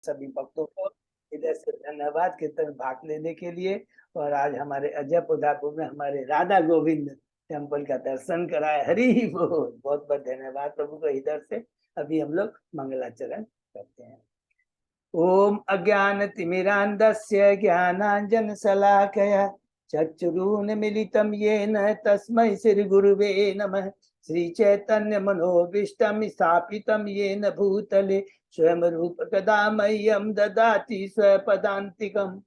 सभी भक्तों को इधर से धन्यवाद कीर्तन भाग लेने के लिए। और आज हमारे अजय उदापुर में हमारे राधा गोविंद टेम्पल का दर्शन कराए। हरि बोल। बहुत बहुत धन्यवाद प्रभु को। इधर से अभी हम लोग मंगलाचरण करते हैं। ओम अज्ञान तिमिरांधस्य ज्ञानांजन शलाकया चक्षुरुन्मीलितं येन तस्मै श्री गुरुवे नमः। श्री चैतन्य मनोभीष्टं स्थापितं येन भूतले स्वयं रूप कदा मह्यं ददाति स्वपदान्तिकं।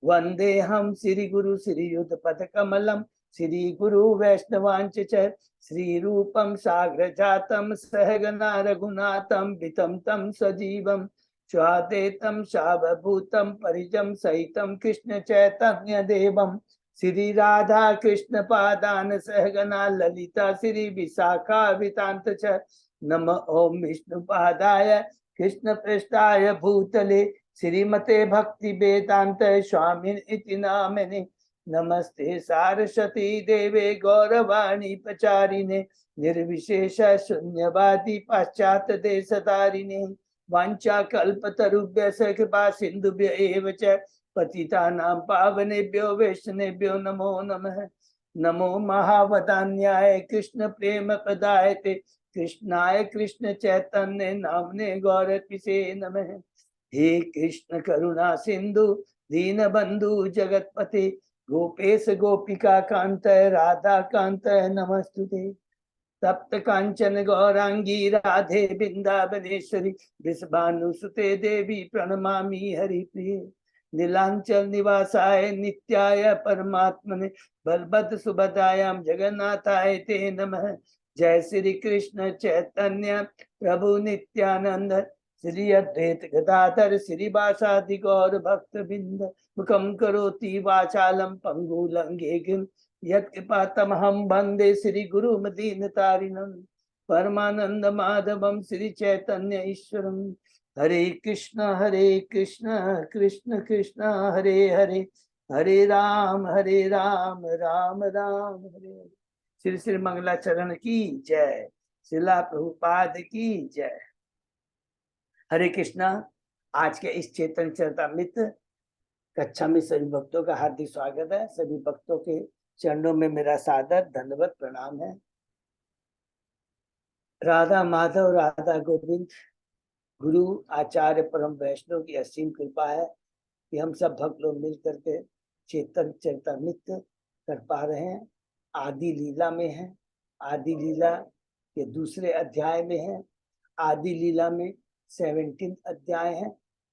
वन्देऽहं श्री गुरु श्रीयुत पदकमलं श्री गुरु वैष्णवांच च श्री रूपं साग्र जातं सहगना रघुनाथं वितं तं सजीवं स्वादेतं सावभूतं परिजं सहितं कृष्ण चैतन्य देवं श्री राधा कृष्ण पादान सहगना ललिता श्री विशाखा वितांत च। नम ओम विष्णुपादाय कृष्ण पृष्ठाय भूतले श्रीमते भक्ति वेदांत स्वामिन इति नामिने। नमस्ते सारस्वती देवे गौरवाणी प्रचारिणे निर्विशेष शून्यवादी पाश्चात्य देशधारिणे। वाञ्छा कल्पतरुभ्यः कृपा सिन्धुभ्य एव च पतितानां पावनेभ्यो वैष्णवेभ्यो नमो नमः। नमो महावदान्याय कृष्ण प्रेम प्रदायते कृष्णाय कृष्ण चैतन्य नामने गौरतिसे नमः। हे कृष्ण करुणा सिंधु दीन बंधु जगतपते गोपेश गोपिका कांत राधा कांत नमस्तुते। तप्त कांचन गौरांगी राधे वृंदावनेश्वरी वृषभानुसुते देवी प्रणमामि हरिप्रिये। नीलांचल निवासाय नित्याय परमात्मने बलभद्र सुभद्रायां जगन्नाथाय ते नमः। जय श्री कृष्ण चैतन्य प्रभु नित्यानंद श्री अद्वैत गदाधर श्रीवासादि गौर भक्त बिंद। मुखम करोति वाचालम पंगुलंघे गिम यत्कृपातमहं वंदे श्री गुरु मदीनतारिणं। परमानंद माधवम श्री चैतन्य ईश्वरम। हरे कृष्ण कृष्ण कृष्ण हरे हरे हरे राम राम राम हरे हरे। श्री श्री मंगलाचरण की जय। शिला प्रभुपाद की जय। हरे कृष्णा। आज के इस चेतन चरितामृत कक्षा में सभी भक्तों का हार्दिक स्वागत है। सभी भक्तों के चरणों में मेरा सादर दंडवत प्रणाम है। राधा माधव राधा गोविंद गुरु आचार्य परम वैष्णव की असीम कृपा है कि हम सब भक्त लोग मिल करके चेतन चरितामृत कर पा रहे हैं। आदि लीला में है। आदि लीला के दूसरे अध्याय में है। आदि लीला में 17 अध्याय है।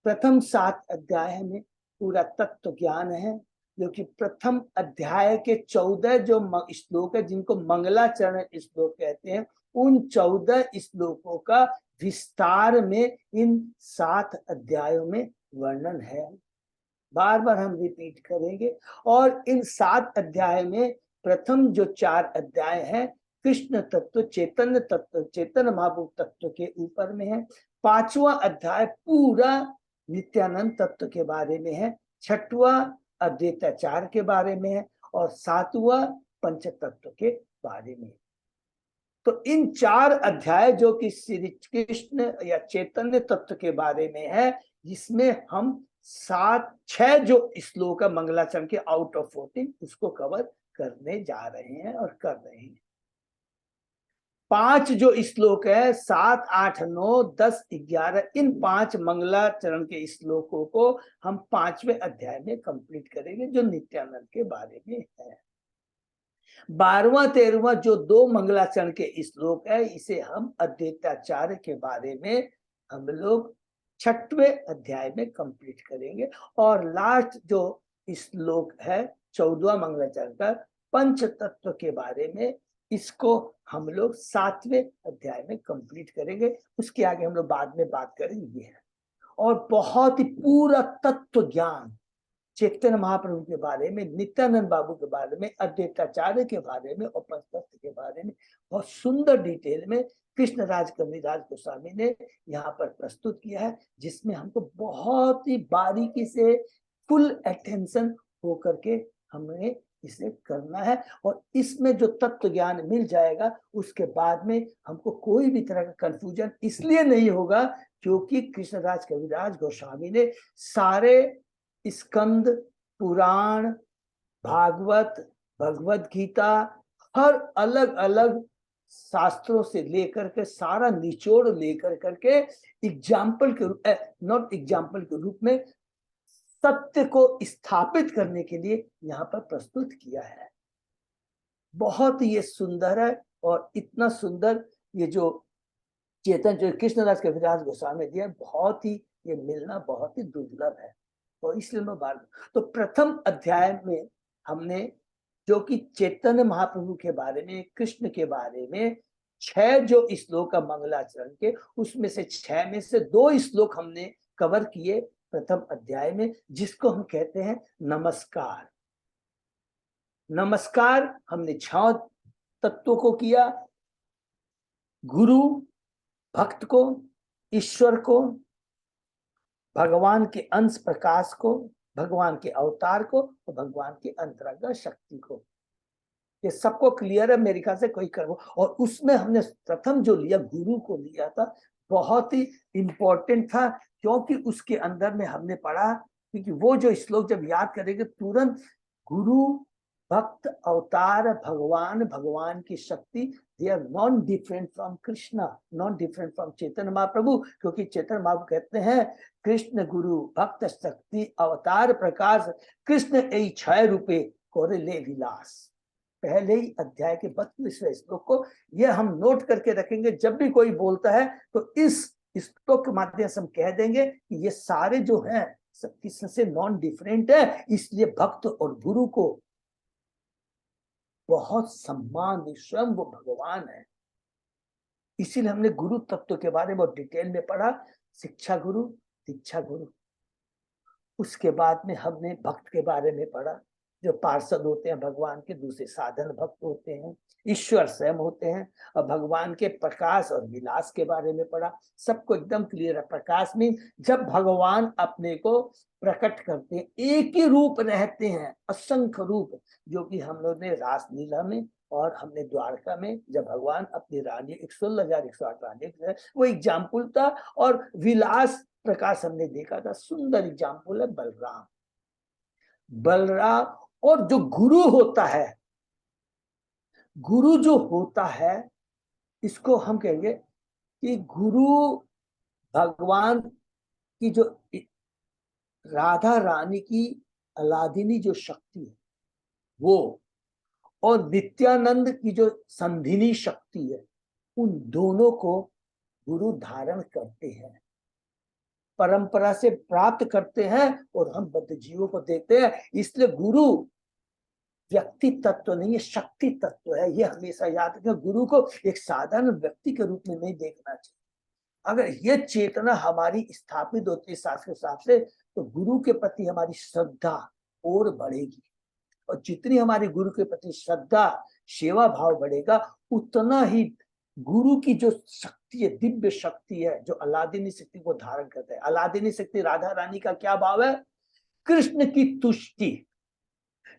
प्रथम 7 अध्याय में पूरा तत्व ज्ञान है, जो कि प्रथम अध्याय के 14 जो श्लोक है जिनको मंगलाचरण श्लोक कहते हैं, उन 14 श्लोकों का विस्तार में इन 7 अध्यायों में वर्णन है। बार बार हम रिपीट करेंगे। और इन 7 अध्याय में प्रथम जो 4 अध्याय हैं कृष्ण तत्व चैतन्य तत्व चेतन महाभूत तत्व के ऊपर में है। 5वां अध्याय पूरा नित्यानंद तत्व के बारे में है। 6वां अद्वैताचार के बारे में है और 7वां पंच तत्व के बारे में। तो इन 4 अध्याय जो कि श्री कृष्ण या चैतन्य तत्व के बारे में है, जिसमें हम 6 जो श्लोक है मंगलाचरण के आउट ऑफ 14 उसको कवर करने जा रहे हैं और कर रहे हैं। 5 जो श्लोक है 7, 8, 9, 10, 11 इन 5 मंगलाचरण के श्लोकों को हम 5वें अध्याय में कंप्लीट करेंगे, जो नित्यानंद के बारे में है। 12वां 13वां जो 2 मंगलाचरण के श्लोक है, इसे हम अद्वैताचार्य के बारे में हम लोग 6वें अध्याय में कंप्लीट करेंगे। और लास्ट जो श्लोक है 14वां मंगलाचरण का पंच तत्व के बारे में, इसको हम लोग 7वें अध्याय में कंप्लीट करेंगे। उसके आगे हम लोग बाद में बात करेंगे। और बहुत ही पूरा तत्व ज्ञान चैतन्य महाप्रभु के बारे में, नित्यानंद बाबू के बारे में, अद्वैताचार्य के बारे में और पंचतत्व के बारे में बहुत सुंदर डिटेल में कृष्णराज कविराज गोस्वामी ने यहाँ पर प्रस्तुत किया है, जिसमें हमको बहुत ही बारीकी से फुल अटेंशन होकर के हमें इसे करना है। और इसमें जो तत्व ज्ञान मिल जाएगा उसके बाद में हमको कोई भी तरह का कंफ्यूजन इसलिए नहीं होगा क्योंकि कृष्णराज कविराज गोस्वामी ने सारे स्कंद, पुराण, भागवत, भगवत गीता, हर अलग अलग शास्त्रों से लेकर के सारा निचोड़ लेकर करके एग्जाम्पल के रूप, नॉट एग्जाम्पल के रूप में सत्य को स्थापित करने के लिए यहाँ पर प्रस्तुत किया है। बहुत ये सुंदर है। और इतना सुंदर ये जो चेतन जो कृष्णदास कविराज गोस्वामी दिया, बहुत ही ये मिलना बहुत ही दुर्लभ है। तो इसलिए मैं बार, तो प्रथम अध्याय में हमने जो कि चैतन्य महाप्रभु के बारे में, कृष्ण के बारे में 6 जो श्लोक मंगलाचरण के, उसमें से 6 में से 2 श्लोक हमने कवर किए प्रथम अध्याय में, जिसको हम कहते हैं नमस्कार। नमस्कार हमने 6 तत्वों को किया, गुरु, भक्त को, ईश्वर को, भगवान के अंश प्रकाश को, भगवान के अवतार को और भगवान के अंतरंग शक्ति को। ये सबको क्लियर है मेरे ख्याल से, कोई करो। और उसमें हमने प्रथम जो लिया गुरु को लिया था, बहुत ही इंपॉर्टेंट था, क्योंकि उसके अंदर में हमने पढ़ा, क्योंकि वो जो श्लोक जब याद करेंगे तुरंत गुरु, भक्त, अवतार, भगवान, भगवान की शक्ति, they are non different from Krishna, non different from Chaitanya Mahaprabhu. क्योंकि चैतन्य महाप्रभु कहते हैं कृष्ण गुरु भक्त शक्ति अवतार प्रकाश, कृष्ण ए 6 रूपे कोरेले विलास। पहले ही अध्याय के 32वें श्लोक को यह हम नोट करके रखेंगे। जब भी कोई बोलता है तो इस श्लोक के माध्यम से हम कह देंगे कि ये सारे जो हैं सब कृष्ण से नॉन डिफरेंट है, इसलिए भक्त और गुरु को बहुत सम्मान, स्वयं वो भगवान है। इसीलिए हमने गुरु तत्व के बारे में डिटेल में पढ़ा, शिक्षा गुरु, दीक्षा गुरु। उसके बाद में हमने भक्त के बारे में पढ़ा, जो पार्षद होते हैं भगवान के, दूसरे साधन भक्त होते हैं, ईश्वर स्वयं होते हैं, और भगवान के प्रकाश और विलास के बारे में पढ़ा। सबको एकदम क्लियर है। प्रकाश में जब भगवान अपने को प्रकट करते हैं, एक ही रूप रहते हैं, असंख्य रूप, जो कि हम लोग ने रासलीला में और हमने द्वारका में जब भगवान अपनी रानी 16,108 रानी, वो एग्जाम्पल था। और विलास प्रकाश हमने देखा था, सुंदर एग्जाम्पल है बलराम। बलराम और जो गुरु होता है, गुरु जो होता है, इसको हम कहेंगे कि गुरु भगवान की जो राधा रानी की अलादिनी जो शक्ति है वो, और नित्यानंद की जो संधिनी शक्ति है, उन दोनों को गुरु धारण करते हैं, परंपरा से प्राप्त करते हैं और हम बद्ध जीवों को देखते हैं। इसलिए गुरु व्यक्ति तत्व नहीं है, शक्ति तत्व है। ये हमेशा याद रखें। गुरु को एक साधारण व्यक्ति के रूप में नहीं देखना चाहिए। अगर ये चेतना हमारी स्थापित होती है शास्त्र के हिसाब से, तो गुरु के प्रति हमारी श्रद्धा और बढ़ेगी। और जितनी हमारी गुरु के प्रति श्रद्धा, सेवा भाव बढ़ेगा, उतना ही गुरु की जो शक्ति है, दिव्य शक्ति है, जो अलादिनी शक्ति को धारण करता है। अलादिनी शक्ति राधा रानी का क्या भाव है? कृष्ण की तुष्टि,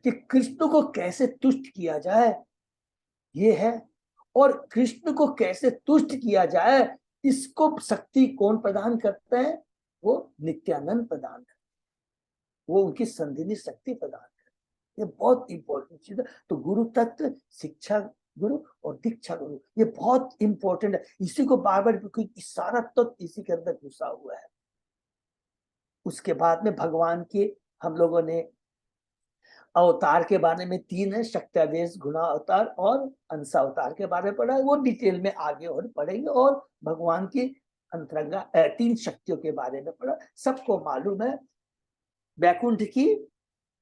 कि कृष्ण को कैसे तुष्ट किया जाए, ये है। और कृष्ण को कैसे तुष्ट किया जाए, इसको शक्ति कौन प्रदान करता है? वो नित्यानंद प्रदान करते हैं, वो उनकी संधिनी शक्ति प्रदान करते हैं। ये बहुत इंपॉर्टेंट चीज है। तो गुरु तत्व, शिक्षा गुरु और दीक्षा गुरु, ये बहुत इंपॉर्टेंट है। इसी को बार बार, क्योंकि सारा तत्व इसी के अंदर घुसा हुआ है। उसके बाद में भगवान के हम लोगों ने अवतार के बारे में 3 है, शक्त्यावेश, गुणा अवतार और अंश अवतार के बारे में पढ़ा। वो डिटेल में आगे और पढ़ेंगे। और भगवान की अंतरंगा 3 शक्तियों के बारे में पढ़ा। सबको मालूम है, वैकुंठ की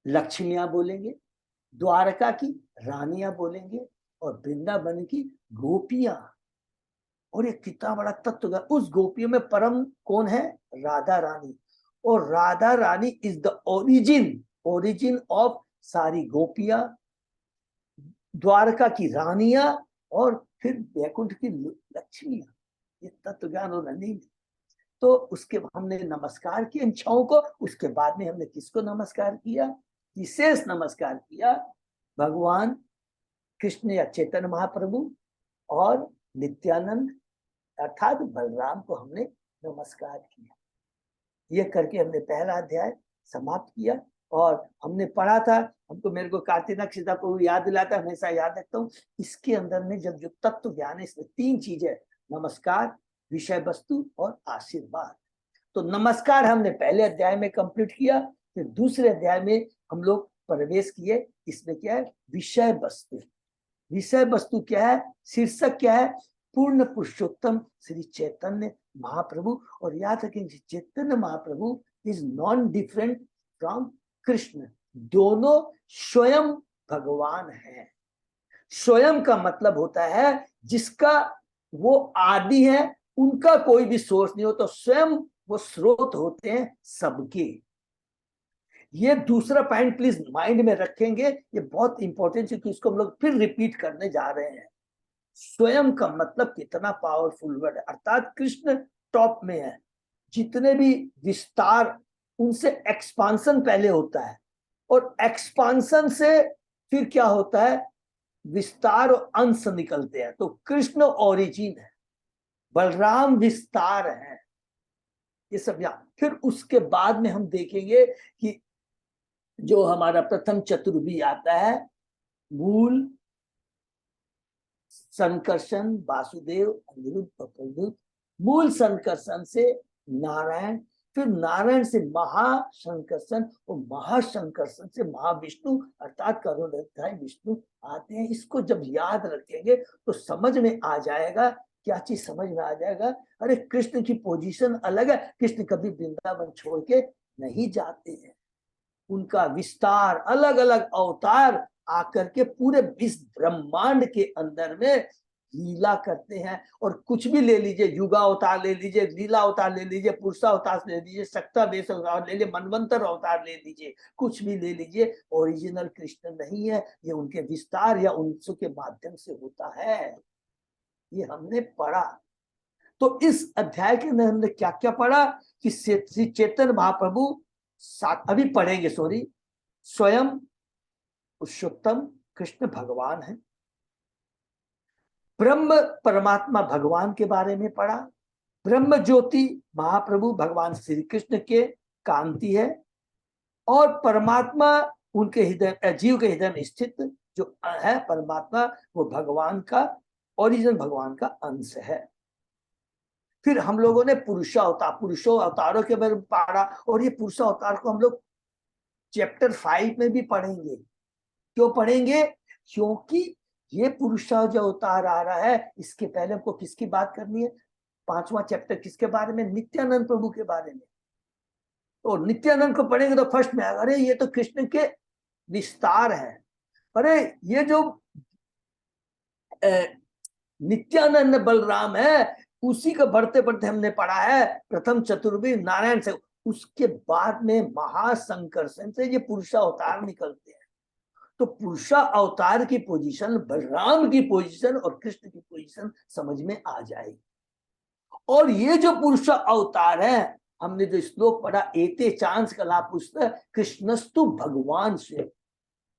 लक्ष्मियां बोलेंगे, द्वारका की रानियां बोलेंगे, और वृंदावन की गोपियां। और ये कितना बड़ा तत्व है। उस गोपियों में परम कौन है? राधा रानी। और Radha Rani is the origin of सारी गोपियां, द्वारका की रानियां, और फिर वैकुंठ की लक्ष्मियां। ये तत्व ज्ञान और नहीं। तो उसके हमने नमस्कार किया इन 6 को। उसके बाद में हमने किसको नमस्कार किया? विशेष नमस्कार किया भगवान कृष्ण या चैतन्य महाप्रभु और नित्यानंद अर्थात बलराम को हमने नमस्कार किया। ये करके हमने पहला अध्याय समाप्त किया। और हमने पढ़ा था, मेरे को कार्तिक सीता को याद दिलाता, हमेशा याद रखता हूँ, इसके अंदर में जब जो तत्व ज्ञान है, इसमें 3 चीजें, नमस्कार, विषय वस्तु और आशीर्वाद। तो नमस्कार हमने पहले अध्याय में कंप्लीट किया, फिर दूसरे अध्याय में हम लोग प्रवेश किए। इसमें क्या है? विषय वस्तु। विषय वस्तु क्या है? शीर्षक क्या है? पूर्ण पुरुषोत्तम श्री चैतन्य महाप्रभु। और याद रखें, Chaitanya Mahaprabhu is non different from Krishna. दोनों स्वयं भगवान है। स्वयं का मतलब होता है जिसका वो आदि है, उनका कोई भी सोर्स नहीं हो, तो स्वयं वो स्रोत होते हैं सबके। ये दूसरा पॉइंट प्लीज माइंड में रखेंगे, ये बहुत इंपॉर्टेंट है, क्योंकि इसको हम लोग फिर रिपीट करने जा रहे हैं। स्वयं का मतलब कितना पावरफुल वर्ड है, अर्थात कृष्ण टॉप में है। जितने भी विस्तार, उनसे एक्सपांसन पहले होता है, और एक्सपांसन से फिर क्या होता है? विस्तार और अंश निकलते हैं। तो कृष्ण ओरिजिन है, बलराम विस्तार है। ये सब यहाँ फिर उसके बाद में हम देखेंगे कि जो हमारा प्रथम चतुर्वी आता है, मूल, संकर्षण, वासुदेव, अनिरुद्ध और प्रद्युम्न। मूल संकर्षण से नारायण, फिर नारायण से महाशंकर्षण, और महाशंकर्षण से महाविष्णु अर्थात करोड़ाध्याय विष्णु आते हैं। इसको जब याद रखेंगे तो समझ में आ जाएगा। क्या चीज समझ में आ जाएगा? अरे कृष्ण की पोजीशन अलग है, कृष्ण कभी वृंदावन छोड़ के नहीं जाते हैं। उनका विस्तार, अलग अलग अवतार आकर के पूरे विश्व ब्रह्मांड के अंदर में लीला करते हैं। और कुछ भी ले लीजिए, युगा अवतार ले लीजिए, लीला अवतार ले लीजिए, पुरुषा अवतार ले लीजिए, सक्ता वेश अवतार ले लीजिए, मनवंतर अवतार ले लीजिए, कुछ भी ले लीजिए, ओरिजिनल कृष्ण नहीं है। ये उनके विस्तार या उनके के माध्यम से होता है। ये हमने पढ़ा। तो इस अध्याय के अंदर हमने क्या क्या पढ़ा कि श्री चैतन्य महाप्रभु अभी पढ़ेंगे, सॉरी, स्वयं पुरुषोत्तम कृष्ण भगवान है। ब्रह्म परमात्मा भगवान के बारे में पढ़ा। ब्रह्म ज्योति महाप्रभु भगवान श्री कृष्ण के कांति है, और परमात्मा उनके हृदय, जीव के हृदय में स्थित जो है परमात्मा, वो भगवान का ओरिजिनल, भगवान का अंश है। फिर हम लोगों ने पुरुषो अवतारों के बारे में पढ़ा, और ये पुरुषो अवतार को हम लोग चैप्टर 5 में भी पढ़ेंगे। क्यों पढ़ेंगे? क्योंकि ये पुरुषा जो अवतार आ रहा है, इसके पहले हमको किसकी बात करनी है? 5वां चैप्टर किसके बारे में? नित्यानंद प्रभु के बारे में। तो नित्यानंद को पढ़ेंगे तो फर्स्ट में आएगा, अरे ये तो कृष्ण के विस्तार है। अरे ये जो नित्यानंद बलराम है, उसी को बढ़ते बढ़ते हमने पढ़ा है प्रथम चतुर्वेद नारायण से। उसके बाद में महासंकर्षण से ये पुरुषा अवतार निकलते हैं। तो पुरुषा अवतार की पोजीशन, बलराम की पोजीशन और कृष्ण की पोजीशन समझ में आ जाएगी। और ये जो पुरुषा अवतार है, हमने जो श्लोक पढ़ा, एते चांस कला पुस्तक कृष्णस्तु भगवान से,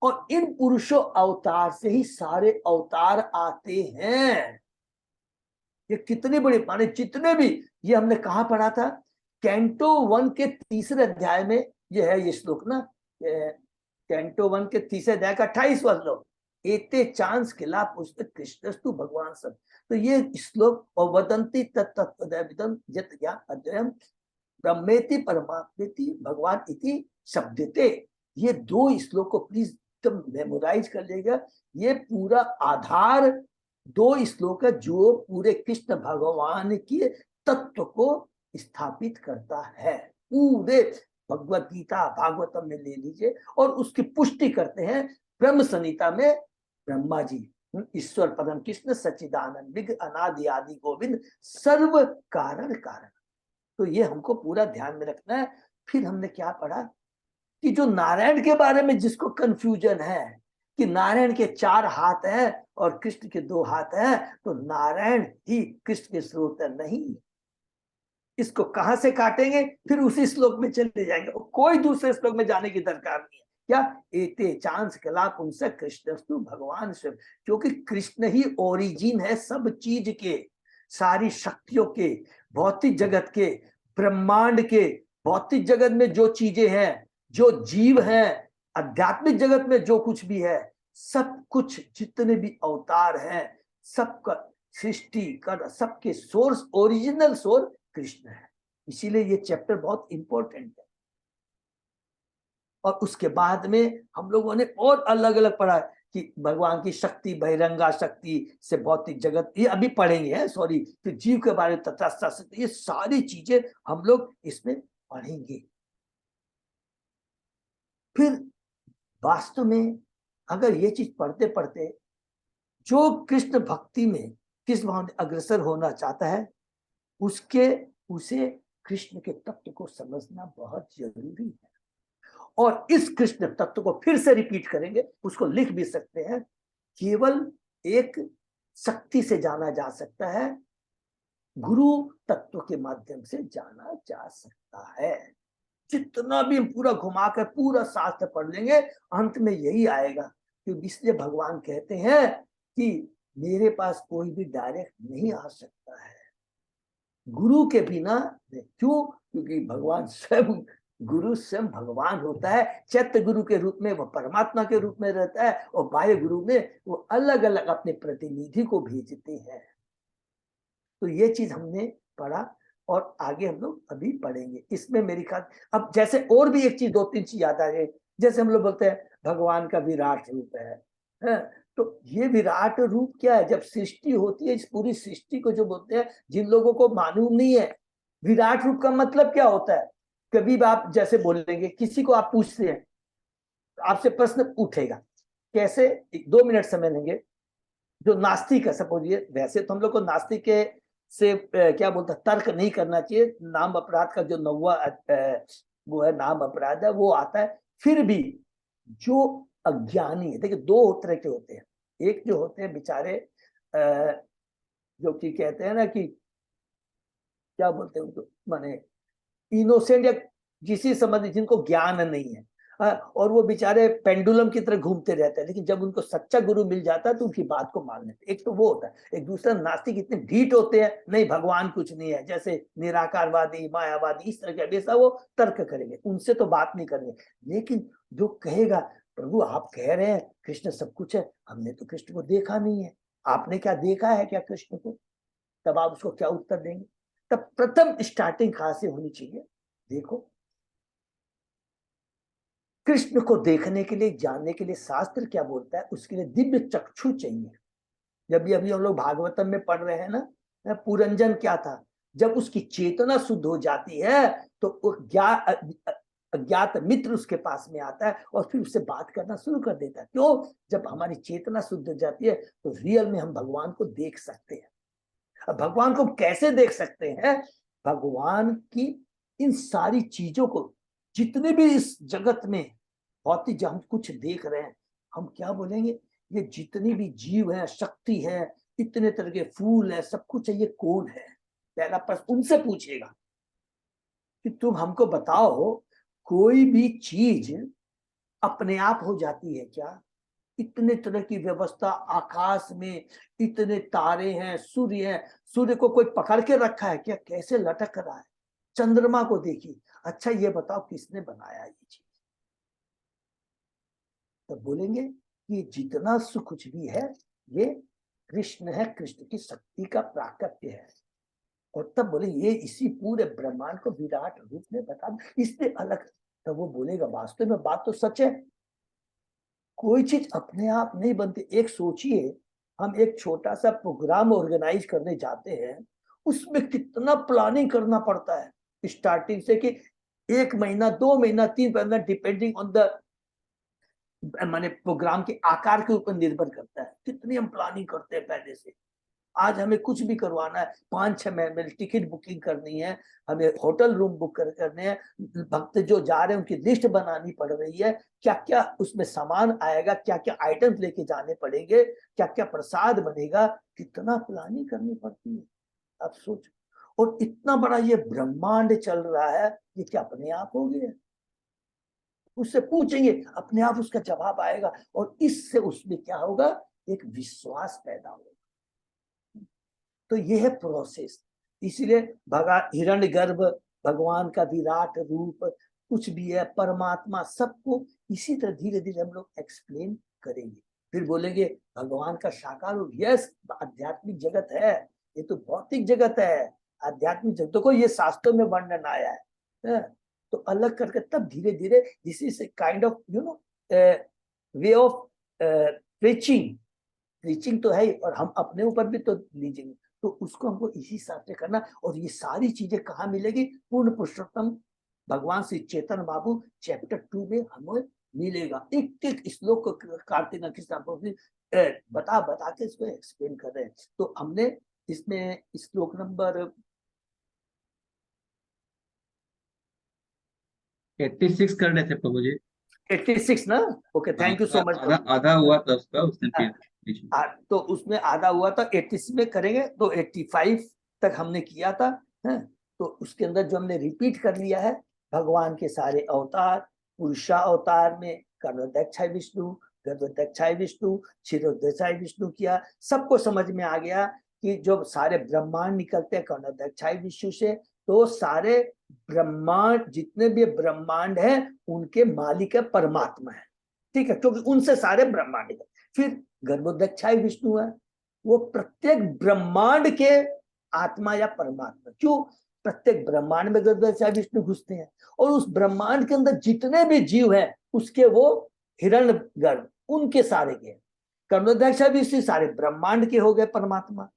और इन पुरुषों अवतार से ही सारे अवतार आते हैं। ये कितनी बड़ी, माने जितने भी, ये हमने कहा पढ़ा था? कैंटो 1 के 3 अध्याय में ये है, ये श्लोक ना, कैंटो 1 के 3 अध्याय का 28वां श्लोक, एते चांस किला पुस्तक कृष्णस्तु भगवान सब। तो ये श्लोक, और वदंती तत्तत्पदम जत ज्ञान अद्वयम ब्रह्मेति परमात्मेति भगवान इति शब्दते। ये 2 श्लोक को प्लीज तुम मेमोराइज कर लेगा। ये पूरा आधार 2 श्लोक है जो पूरे कृष्ण भगवान के तत्व को स्थापित करता है। पूरे भगवत गीता भागवतम में ले लीजिए, और उसकी पुष्टि करते हैं ब्रह्म संहिता में ब्रह्मा जी, ईश्वर परम कृष्ण सच्चिदानंद विघ्न अनादि आदि गोविंद सर्व कारण कारण। तो ये हमको पूरा ध्यान में रखना है। फिर हमने क्या पढ़ा कि जो नारायण के बारे में जिसको कंफ्यूजन है कि नारायण के 4 हाथ हैं और कृष्ण के 2 हाथ हैं, तो नारायण ही कृष्ण के स्रोत नहीं। इसको कहां से काटेंगे? फिर उसी श्लोक में चले जाएंगे, कोई दूसरे श्लोक में जाने की दरकार नहीं है। क्या एते चांस कला पुंस कृष्णस्तु भगवान शिव, क्योंकि कृष्ण ही ओरिजिन है सब चीज के, सारी शक्तियों के, भौतिक जगत के, ब्रह्मांड के। भौतिक जगत में जो चीजें हैं, जो जीव हैं, आध्यात्मिक जगत में जो कुछ भी है, सब कुछ जितने भी अवतार हैं, सबका सृष्टि कर सबके सोर्स, ओरिजिनल सोर्स कृष्ण है। इसीलिए ये चैप्टर बहुत इंपॉर्टेंट है। और उसके बाद में हम लोगों ने और अलग अलग पढ़ा कि भगवान की शक्ति, बहिरंगा शक्ति से भौतिक जगत, ये अभी पढ़ेंगे है, सॉरी, फिर जीव के बारे में तटस्थ शक्ति, ये सारी चीजें हम लोग इसमें पढ़ेंगे। फिर वास्तव में अगर ये चीज पढ़ते पढ़ते जो कृष्ण भक्ति में किस भाव अग्रसर होना चाहता है, उसे कृष्ण के तत्व को समझना बहुत जरूरी है। और इस कृष्ण तत्व को फिर से रिपीट करेंगे, उसको लिख भी सकते हैं। केवल एक शक्ति से जाना जा सकता है, गुरु तत्व के माध्यम से जाना जा सकता है। जितना भी हम पूरा घुमाकर पूरा शास्त्र पढ़ लेंगे, अंत में यही आएगा। क्योंकि इसलिए भगवान कहते हैं कि मेरे पास कोई भी डायरेक्ट नहीं आ सकता है गुरु के बिना। क्यों? क्योंकि भगवान स्वयं, गुरु स्वयं भगवान होता है। चैत्य गुरु के रूप में वो परमात्मा के रूप में रहता है, और बाह्य गुरु में वो अलग अलग अपने प्रतिनिधि को भेजते हैं। तो ये चीज हमने पढ़ा, और आगे हम लोग अभी पढ़ेंगे। इसमें मेरी ख्याल अब जैसे और भी एक चीज, दो तीन चीज याद आ गई। जैसे हम लोग बोलते हैं भगवान का विराट रूप है? तो ये विराट रूप क्या है? जब सृष्टि होती है, इस पूरी सृष्टि को जो बोलते हैं, जिन लोगों को मालूम नहीं है विराट रूप का मतलब क्या होता है, कभी भी आप जैसे बोलेंगे, किसी को आप पूछते हैं, आपसे प्रश्न उठेगा, कैसे? 2 मिनट समय लेंगे। जो नास्तिक है, सपोजिए, वैसे तो हम लोग को नास्तिक के से क्या बोलता है, तर्क नहीं करना चाहिए। नाम अपराध का जो 9वां वो है, नाम अपराध है, वो आता है। फिर भी जो अज्ञानी है, देखिए 2 तरह के होते हैं। एक जो होते हैं बेचारे, जो कि कहते हैं ना कि क्या बोलते हैं उनको, माने इनोसेंट, या किसी समझ, जिनको ज्ञान नहीं है, और वो बेचारे पेंडुलम की तरह घूमते रहते हैं। लेकिन जब उनको सच्चा गुरु मिल जाता है तो उनकी बात को मान लेते। एक तो वो होता है। एक दूसरा, नास्तिक इतने ढीठ होते हैं, नहीं भगवान कुछ नहीं है, जैसे निराकारवादी, मायावादी, इस तरह के हमेशा वो तर्क करेंगे, उनसे तो बात नहीं करेंगे। लेकिन जो कहेगा, प्रभु आप कह रहे हैं कृष्ण सब कुछ है, हमने तो कृष्ण को देखा नहीं है, आपने क्या देखा है क्या कृष्ण को? तब आप उसको क्या उत्तर देंगे? तब प्रथम स्टार्टिंग कहां से होनी चाहिए? देखो, कृष्ण को देखने के लिए, जानने के लिए शास्त्र क्या बोलता है, उसके लिए दिव्य चक्षु चाहिए। जब भी अभी हम लोग भागवतम में पढ़ रहे हैं ना, पुरंजन क्या था? जब उसकी चेतना शुद्ध हो जाती है तो अज्ञात मित्र उसके पास में आता है, और फिर उससे बात करना शुरू कर देता है। क्यों? जब हमारी चेतना शुद्ध हो जाती है तो रियल में हम भगवान को देख सकते हैं। अब भगवान को कैसे देख सकते हैं? भगवान की इन सारी चीजों को, जितने भी इस जगत में भौतिक हम कुछ देख रहे हैं, हम क्या बोलेंगे, ये जितनी भी जीव है, शक्ति है, इतने तरह के फूल है, सब कुछ है, ये कौन है? पहला प्रश्न उनसे पूछेगा कि तुम हमको बताओ, कोई भी चीज अपने आप हो जाती है क्या? इतने तरह की व्यवस्था, आकाश में इतने तारे हैं, सूर्य है, सूर्य को कोई पकड़ के रखा है क्या? कैसे लटक रहा है? चंद्रमा को देखिए। अच्छा ये बताओ किसने बनाया ये चीज? तब बोलेंगे कि जितना सुख कुछ भी है, ये कृष्ण है, कृष्ण की शक्ति का प्राकट्य है। और तब बोले ये इसी पूरे ब्रह्मांड को विराट रूप में बता, इससे अलग। तब वो बोलेगा वास्तव में बात तो सच है, कोई चीज अपने आप नहीं बनती। एक सोचिए, हम एक छोटा सा प्रोग्राम ऑर्गेनाइज करने जाते हैं, उसमें कितना प्लानिंग करना पड़ता है, स्टार्टिंग से कि 1 महीना, 2 महीना, 3 महीना, डिपेंडिंग ऑन द, माने प्रोग्राम के आकार के ऊपर निर्भर करता है, कितनी हम प्लानिंग करते हैं पहले से। आज हमें कुछ भी करवाना है, 5-6 महीने टिकट बुकिंग करनी है, हमें होटल रूम बुक करने हैं, भक्त जो जा रहे हैं उनकी लिस्ट बनानी पड़ रही है, क्या क्या उसमें सामान आएगा, क्या क्या आइटम्स लेके जाने पड़ेंगे, क्या क्या प्रसाद बनेगा, कितना प्लानिंग करनी पड़ती है। अब सोच, और इतना बड़ा ये ब्रह्मांड चल रहा है, ये क्या अपने आप हो गया? उससे पूछेंगे, अपने आप उसका जवाब आएगा, और इससे उसमें क्या होगा, एक विश्वास पैदा होगा। तो ये है प्रोसेस। इसीलिए हिरण्यगर्भ, भगवान का विराट रूप, कुछ भी है, परमात्मा, सबको इसी तरह धीरे धीरे हम लोग एक्सप्लेन करेंगे। फिर बोलेंगे भगवान का साकार रूप, यस आध्यात्मिक जगत है, ये तो भौतिक जगत है, आध्यात्मिक जगत को ये शास्त्रों में वर्णन आया है। तो अलग करके तब धीरे धीरे this is kind of way of preaching. Preaching तो है, और हम अपने ऊपर भी तो लीजिएंगे, तो उसको हमको इसी हिसाब से करना। और ये सारी चीजें कहाँ मिलेगी, पूर्ण पुरुषोत्तम भगवान श्री चेतन बाबू चैप्टर 2 में हमें मिलेगा। एक एक श्लोक को कार्तिक बता बता के इसको एक्सप्लेन कर रहे हैं। तो हमने इसमें श्लोक नंबर 86 कर रहे थे प्रभु जी। 86 ना? Okay, thank you so much. आधा आधा हुआ था उसका, उसने फिर तो उसमें आधा हुआ था, 86 में करेंगे, तो 85 तक हमने किया था, है? तो उसके अंदर जो हमने रिपीट कर लिया है, भगवान के सारे अवतार, पुरुषा अवतार में कर्णोदक्षाय विष्णु, गर्भोदक्षाय विष्णु, क्षीरोदक्षाय विष्णु किया, सबको समझ में आ गया कि जो सारे ब्रह्मांड निकलते हैं कर्णोदक्षाय विष्णु से, तो सारे ब्रह्मांड, जितने भी ब्रह्मांड है उनके मालिक है परमात्मा है, ठीक है, क्योंकि उनसे सारे ब्रह्मांड निकलते। फिर गर्भोदक्षाय विष्णु है, वो प्रत्येक ब्रह्मांड के आत्मा या परमात्मा, क्यों, प्रत्येक ब्रह्मांड में गर्भोदक्षाय विष्णु घुसते हैं, और उस ब्रह्मांड के अंदर जितने भी जीव हैं उसके वो हिरण्य गर्भ, उनके सारे के कर्णोदक्षाय विष्णु सारे ब्रह्मांड के हो गए परमात्मा,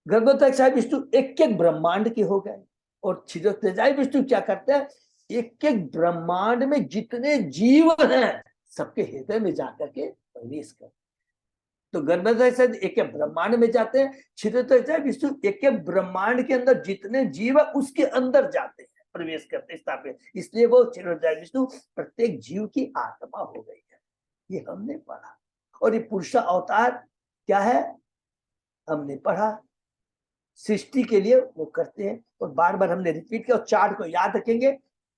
गर्भोदक्षाय विष्णु एक एक ब्रह्मांड के हो गए, और क्षीरोदक्षाय विष्णु क्या करते हैं, एक एक ब्रह्मांड में जितने जीव हैं सबके हृदय में जाकर के प्रवेश करते। तो गर्भोदक्षाय एक एक ब्रह्मांड में जाते हैं, क्षीरोदक्षाय विष्णु एक एक ब्रह्मांड के अंदर जितने जीव है उसके अंदर जाते हैं, प्रवेश करते हैं, स्थापित। इसलिए वो क्षीरोदक्षाय विष्णु प्रत्येक जीव की आत्मा हो गई है, ये हमने पढ़ा। और ये पुरुषा अवतार क्या है, हमने पढ़ा, सृष्टि के लिए वो करते हैं, और बार बार हमने रिपीट किया। और चार्ट को याद रखेंगे,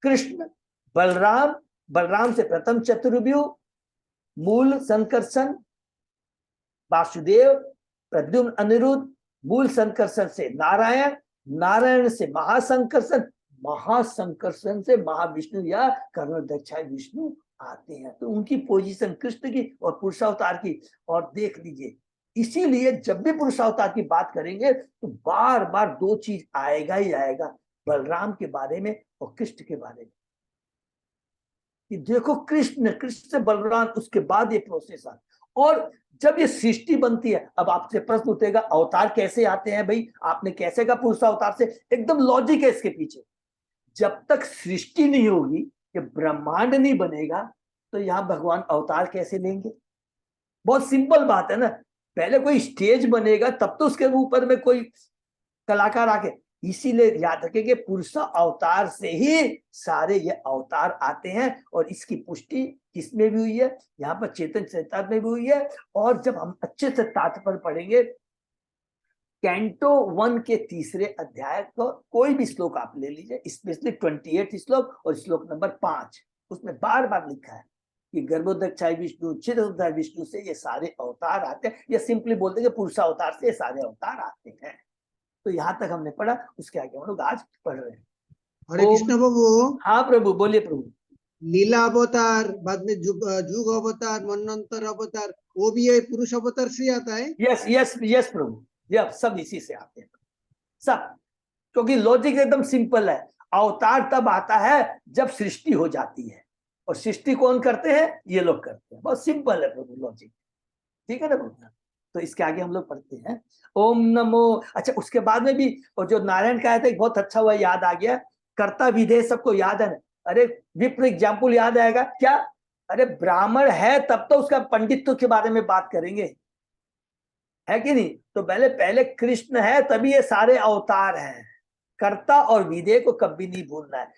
कृष्ण, बलराम, बलराम से प्रथम चतुर्व्यूह, मूल संकर्षण वासुदेव, प्रद्युम्न अनिरुद्ध, मूल संकर्षण से नारायण, नारायण से महासंकर्षण, महासंकर्षण से महाविष्णु या कर्णोदक्षाय विष्णु आते हैं। तो उनकी पोजीशन कृष्ण की और पुरुषावतार की, और देख लीजिए, इसीलिए जब भी पुरुषावतार की बात करेंगे तो बार बार दो चीज आएगा ही आएगा, बलराम के बारे में और कृष्ण के बारे में। कि देखो कृष्ण, कृष्ण से बलराम, उसके बाद ये प्रोसेस आता। और जब ये सृष्टि बनती है, अब आपसे प्रश्न उठेगा अवतार कैसे आते हैं भाई, आपने कैसे कहा पुरुष अवतार से, एकदम लॉजिक है इसके पीछे। जब तक सृष्टि नहीं होगी, ये ब्रह्मांड नहीं बनेगा, तो यहाँ भगवान अवतार कैसे लेंगे? बहुत सिंपल बात है ना, पहले कोई स्टेज बनेगा तब तो उसके ऊपर में कोई कलाकार आके, इसीलिए याद रखेंगे पुरुषा अवतार से ही सारे ये अवतार आते हैं। और इसकी पुष्टि किसमें भी हुई है, यहाँ पर चेतन चेतना में भी हुई है। और जब हम अच्छे से तात्पर्य पढ़ेंगे, कैंटो 1 के तीसरे अध्याय को कोई भी श्लोक आप ले लीजिए, स्पेशली 28 श्लोक और श्लोक नंबर 5, उसमें बार बार लिखा है कि गर्भोदक्षाय विष्णु, क्षीरोदक्षाय विष्णु से ये सारे अवतार आते हैं, या सिंपली बोलते हैं पुरुषा अवतार से ये सारे अवतार आते हैं। तो यहाँ तक हमने पढ़ा, उसके आगे हम लोग आज पढ़ रहे हैं। हरे कृष्ण प्रभु। हाँ प्रभु, बोलिए प्रभु। लीला अवतार, बाद में जुग अवतार, मनंतर अवतार, वो भी ये पुरुष अवतार से आता है। यस यस यस प्रभु, यह सब इसी से आते हैं सब, क्योंकि लॉजिक एकदम सिंपल है। अवतार तब आता है जब सृष्टि हो जाती है, और सृष्टि कौन करते हैं, ये लोग करते हैं। बहुत सिंपल है प्रभु लॉजिक, ठीक है ना प्रभु? तो इसके आगे हम लोग पढ़ते हैं ओम नमो। अच्छा, उसके बाद में भी, और जो नारायण का है बहुत अच्छा हुआ, याद आ गया, कर्ता विधेय सबको याद है ना? अरे विप्र एग्जाम्पल याद आएगा क्या? अरे ब्राह्मण है तब तो उसका पंडित्व के बारे में बात करेंगे, है कि नहीं? तो पहले कृष्ण है तभी ये सारे अवतार हैं। कर्ता और विधेय को कभी नहीं भूलना है।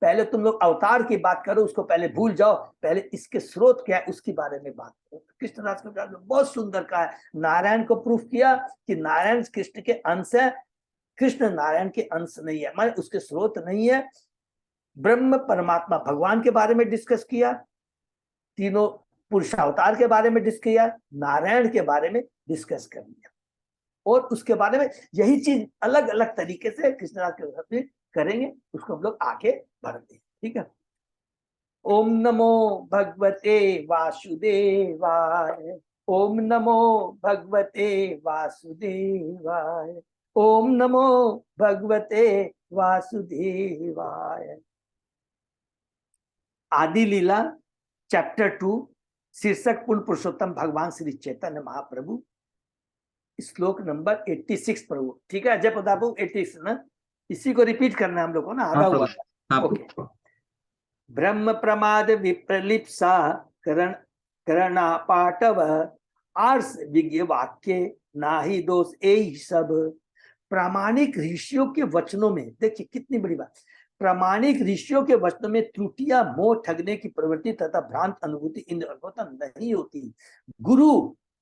पहले तुम लोग अवतार की बात करो, उसको पहले भूल जाओ, पहले इसके स्रोत क्या है उसके बारे में बात करो। कृष्णदास कविराज ने बहुत सुंदर कहा है, नारायण को प्रूफ किया कि नारायण कृष्ण के अंश है, कृष्ण नारायण के अंश नहीं है, माने उसके स्रोत नहीं है। ब्रह्म परमात्मा भगवान के बारे में डिस्कस किया, तीनों पुरुषावतार के बारे में डिस्कस किया, नारायण के बारे में डिस्कस कर लिया, और उसके बारे में यही चीज अलग अलग तरीके से कृष्णदास के साथ में करेंगे, उसको हम लोग आगे बढ़ते हैं। ठीक है। ओम नमो भगवते वासुदेवाय, ओम नमो भगवते वासुदेवाय, ओम नमो भगवते वासुदेवाय। आदि लीला चैप्टर 2, शीर्षक पूर्ण पुरुषोत्तम भगवान श्री चैतन्य महाप्रभु, श्लोक नंबर 86 प्रभु। ठीक है, अजय प्रताप 86 ना, इसी को रिपीट करना है हम लोग को ना, आधा हुआ था। ओके। ब्रह्म प्रमाद विप्रलिप्सा करणा पाटव, आर्स विज्ञ वाक्य नाही दोष यही सब। प्रामाणिक ऋषियों के वचनों में, देखिए कितनी बड़ी बात, प्रामाणिक ऋषियों के वचनों में त्रुटियां, मोह, ठगने की प्रवृत्ति तथा भ्रांत अनुभूति इन नहीं होती। गुरु,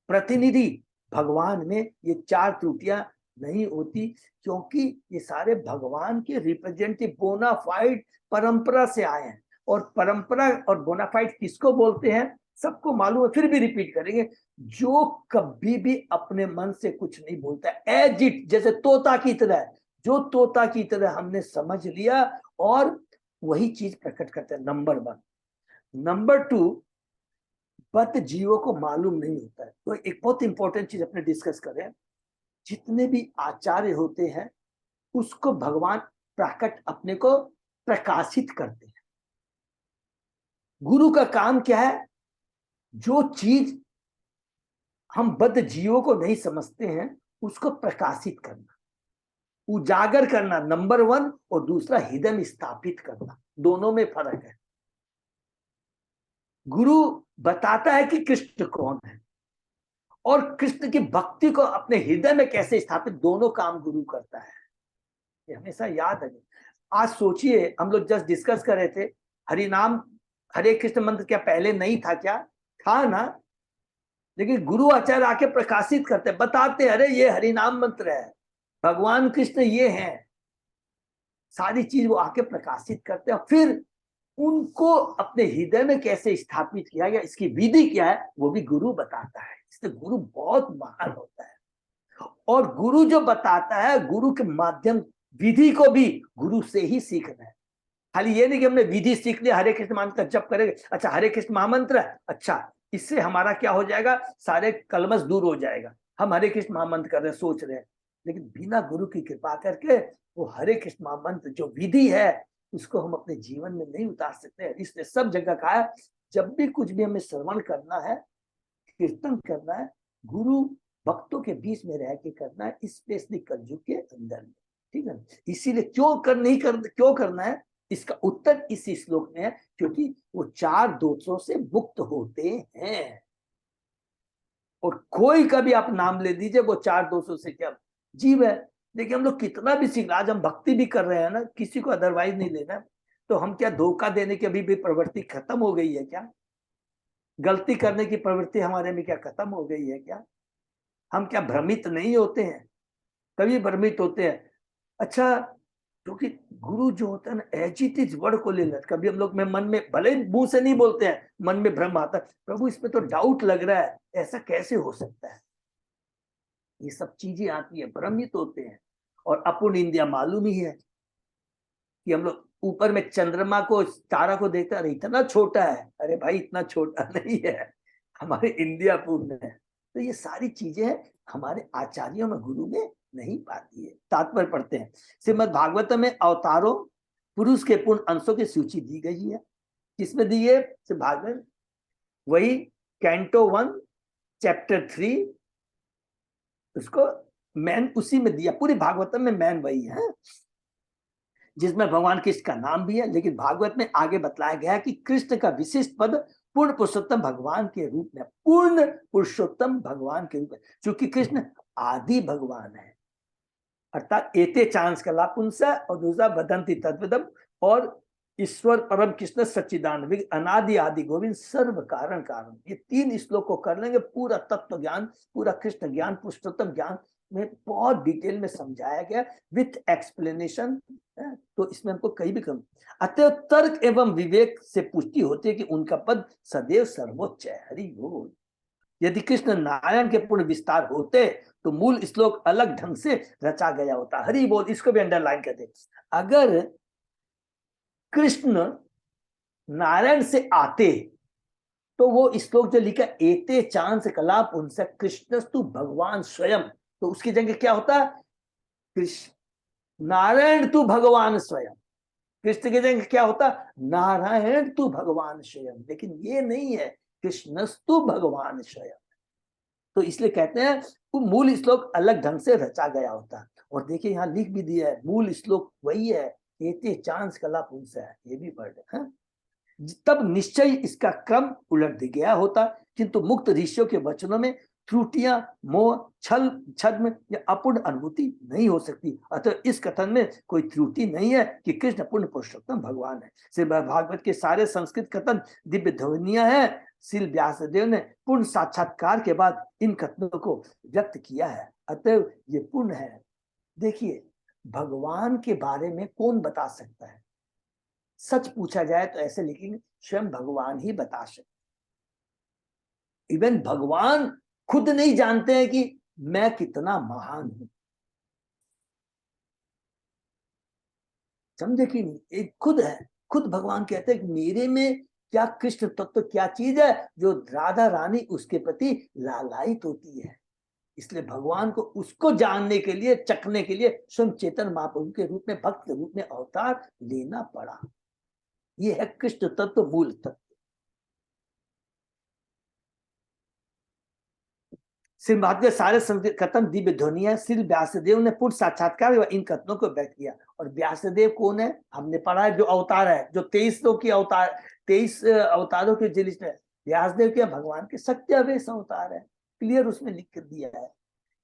प्रतिनिधि, भगवान में ये चार त्रुटियां नहीं होती, क्योंकि ये सारे भगवान के रिप्रेजेंटेटिव बोनाफाइड परंपरा से आए हैं। और परंपरा और बोनाफाइड किसको बोलते हैं सबको मालूम है, फिर भी रिपीट करेंगे। जो कभी भी अपने मन से कुछ नहीं बोलता, एज इट, जैसे तोता की तरह, जो तोता की तरह हमने समझ लिया और वही चीज प्रकट करते हैं, नंबर 1। नंबर 2, बद्ध जीवों को मालूम नहीं होता है। तो एक बहुत इंपॉर्टेंट चीज अपने डिस्कस करें, जितने भी आचार्य होते हैं उसको भगवान प्रकट अपने को प्रकाशित करते हैं। गुरु का काम क्या है, जो चीज हम बद्ध जीवों को नहीं समझते हैं उसको प्रकाशित करना, उजागर करना, नंबर 1, और दूसरा हृदय में स्थापित करना। दोनों में फर्क है। गुरु बताता है कि कृष्ण कौन है, और कृष्ण की भक्ति को अपने हृदय में कैसे स्थापित, दोनों काम गुरु करता है। ये हमेशा याद है। आज सोचिए, हम लोग जस्ट डिस्कस कर रहे थे, हरि नाम हरे कृष्ण मंत्र क्या पहले नहीं था क्या? था ना। लेकिन गुरु आचार्य आके प्रकाशित करते, बताते, अरे ये हरि नाम मंत्र है, भगवान कृष्ण ये हैं, सारी चीज वो आके प्रकाशित करते हैं। फिर उनको अपने हृदय में कैसे स्थापित किया गया, इसकी विधि क्या है, वो भी गुरु बताता है। इसलिए गुरु बहुत महान होता है। और गुरु जो बताता है, गुरु के माध्यम, विधि को भी गुरु से ही सीखना है। खाली ये नहीं कि हमने विधि सीख लिया, हरे कृष्ण मंत्र जप करेंगे, अच्छा हरे कृष्ण महामंत्र है, अच्छा इससे हमारा क्या हो जाएगा, सारे कलमश दूर हो जाएगा, हम हरे कृष्ण महामंत्र कर रहे हैं, सोच रहे हैं। लेकिन बिना गुरु की कृपा करके वो हरे कृष्ण महामंत्र जो विधि है उसको हम अपने जीवन में नहीं उतार सकते। इसलिए सब जगह कहा है, जब भी कुछ भी हमें श्रवण करना है, कीर्तन करना है, गुरु भक्तों के बीच में रह के करना है, स्पेशली कलयुग के अंदर में। ठीक है। इसीलिए क्यों करना है, इसका उत्तर इस श्लोक में है, क्योंकि वो 4 दोषों से मुक्त होते हैं। और कोई का भी आप नाम ले दीजिए, वो 4 दोषों से क्या जीव है। देखिए हम लोग कितना भी सीख, आज हम भक्ति भी कर रहे हैं ना, किसी को अदरवाइज नहीं लेना, तो हम क्या धोखा देने की अभी भी प्रवृत्ति खत्म हो गई है क्या? गलती करने की प्रवृत्ति हमारे में क्या खत्म हो गई है क्या? हम क्या भ्रमित नहीं होते हैं? कभी भ्रमित होते हैं। अच्छा, क्योंकि गुरु जो होता है ना, एज इट इज वर्ड को ले लेते। कभी हम लोग में मन में, भले मुंह से नहीं बोलते हैं, मन में भ्रम आता है, प्रभु इसमें तो डाउट लग रहा है, ऐसा कैसे हो सकता है? ये सब चीजें आती है, भ्रमित होते हैं। और अपूर्ण इंडिया मालूम ही है कि हम लोग ऊपर में चंद्रमा को, तारा को देखते हैं, अरे इतना छोटा है, अरे भाई इतना छोटा नहीं है, हमारे इंडिया पूर्ण है। तो ये सारी चीजें हमारे आचार्यों में, गुरु में नहीं पाती है। तात्पर्य पढ़ते हैं, श्रीमद् भागवत में अवतारों पुरुष के पूर्ण अंशों की सूची दी गई है। किसमें दी है? भागवत, वही कैंटो 1 चैप्टर 3, उसको मैन उसी में दिया। पूरी भागवतम में मैन वही है, जिसमें भगवान कृष्ण का नाम भी है। लेकिन भागवत में आगे बतलाया गया है कि कृष्ण का विशिष्ट पद पूर्ण पुरुषोत्तम भगवान के रूप में, पूर्ण पुरुषोत्तम भगवान के रूप में, क्योंकि कृष्ण आदि भगवान है, अर्थात एते चांस कला पुंसा, और दूसरा वदंती तद्विदम, और ईश्वर परम कृष्ण सच्चिदानंद अनादि आदि गोविंद सर्व कारण कारण। ये 3 श्लोक को कर लेंगे, पूरा तत्व ज्ञान, पूरा कृष्ण ज्ञान, पुरुषोत्तम ज्ञान में बहुत डिटेल में समझाया गया विथ एक्सप्लेनेशन। तो इसमें हमको कहीं भी कम, अतः तर्क एवं विवेक से पुष्टि होती है कि उनका पद सदैव सर्वोच्च है। हरि बोल। यदि कृष्ण नारायण के पूर्ण विस्तार होते तो मूल श्लोक अलग ढंग से रचा गया होता। हरि बोल। इसको भी अंडरलाइन करते, अगर कृष्ण नारायण से आते तो वो श्लोक जो लिखा एते चांस कलाप उनसे कृष्णस्तु भगवान स्वयं, तो उसकी जगह क्या होता, कृष्ण नारायण तू भगवान स्वयं। कृष्ण की जगह क्या होता, नारायण तू भगवान स्वयं। लेकिन ये नहीं है, कृष्णस्तु भगवान स्वयं। तो इसलिए कहते हैं वो मूल श्लोक अलग ढंग से रचा गया होता। और देखिए यहाँ लिख भी दिया है, मूल श्लोक वही है, एते चांस कला पुंस है, ये भी पढ़ है। तब निश्चय इसका क्रम उलट गया होता, किंतु मुक्त ऋषियों के वचनों में त्रुटियां, मोह, छल, छद्म या अपूर्ण अनुभूति नहीं हो सकती। अतः इस कथन में कोई त्रुटि नहीं है कि कृष्ण पूर्ण पुरुषोत्तम भगवान है। श्री भागवत के सारे संस्कृत कथन दिव्य ध्वनियां हैं। श्री व्यासदेव ने पूर्ण साक्षात्कार के बाद इन कथनों को व्यक्त किया है, अतः ये पूर्ण है। देखिए, भगवान के बारे में कौन बता सकता है? सच पूछा जाए तो ऐसे लिखेंगे स्वयं भगवान ही बता सकते। इवन भगवान खुद नहीं जानते हैं कि मैं कितना महान हूं। समझे कि नहीं? एक खुद है, खुद भगवान कहते हैं कि मेरे में क्या कृष्ण तत्व क्या चीज है जो राधा रानी उसके प्रति लालायित होती है। इसलिए भगवान को उसको जानने के लिए, चखने के लिए स्वयं चेतन महाप्रभु के रूप में, भक्त के रूप में अवतार लेना पड़ा। ये है कृष्ण तत्व, मूल तत्व। श्री महात्मा सारे संस्कृत कथन दिव्य ध्वनि है। श्री व्यासदेव ने पूर्ण साक्षात्कार व इन कथनों को व्यक्त किया। और व्यासदेव कौन है? हमने पढ़ा है, जो अवतार है, जो 23 की अवतार, 23 अवतारों की जो लिस्ट है। व्यासदेव क्या भगवान के सत्यावेश अवतार है, क्लियर उसमें लिख कर दिया है।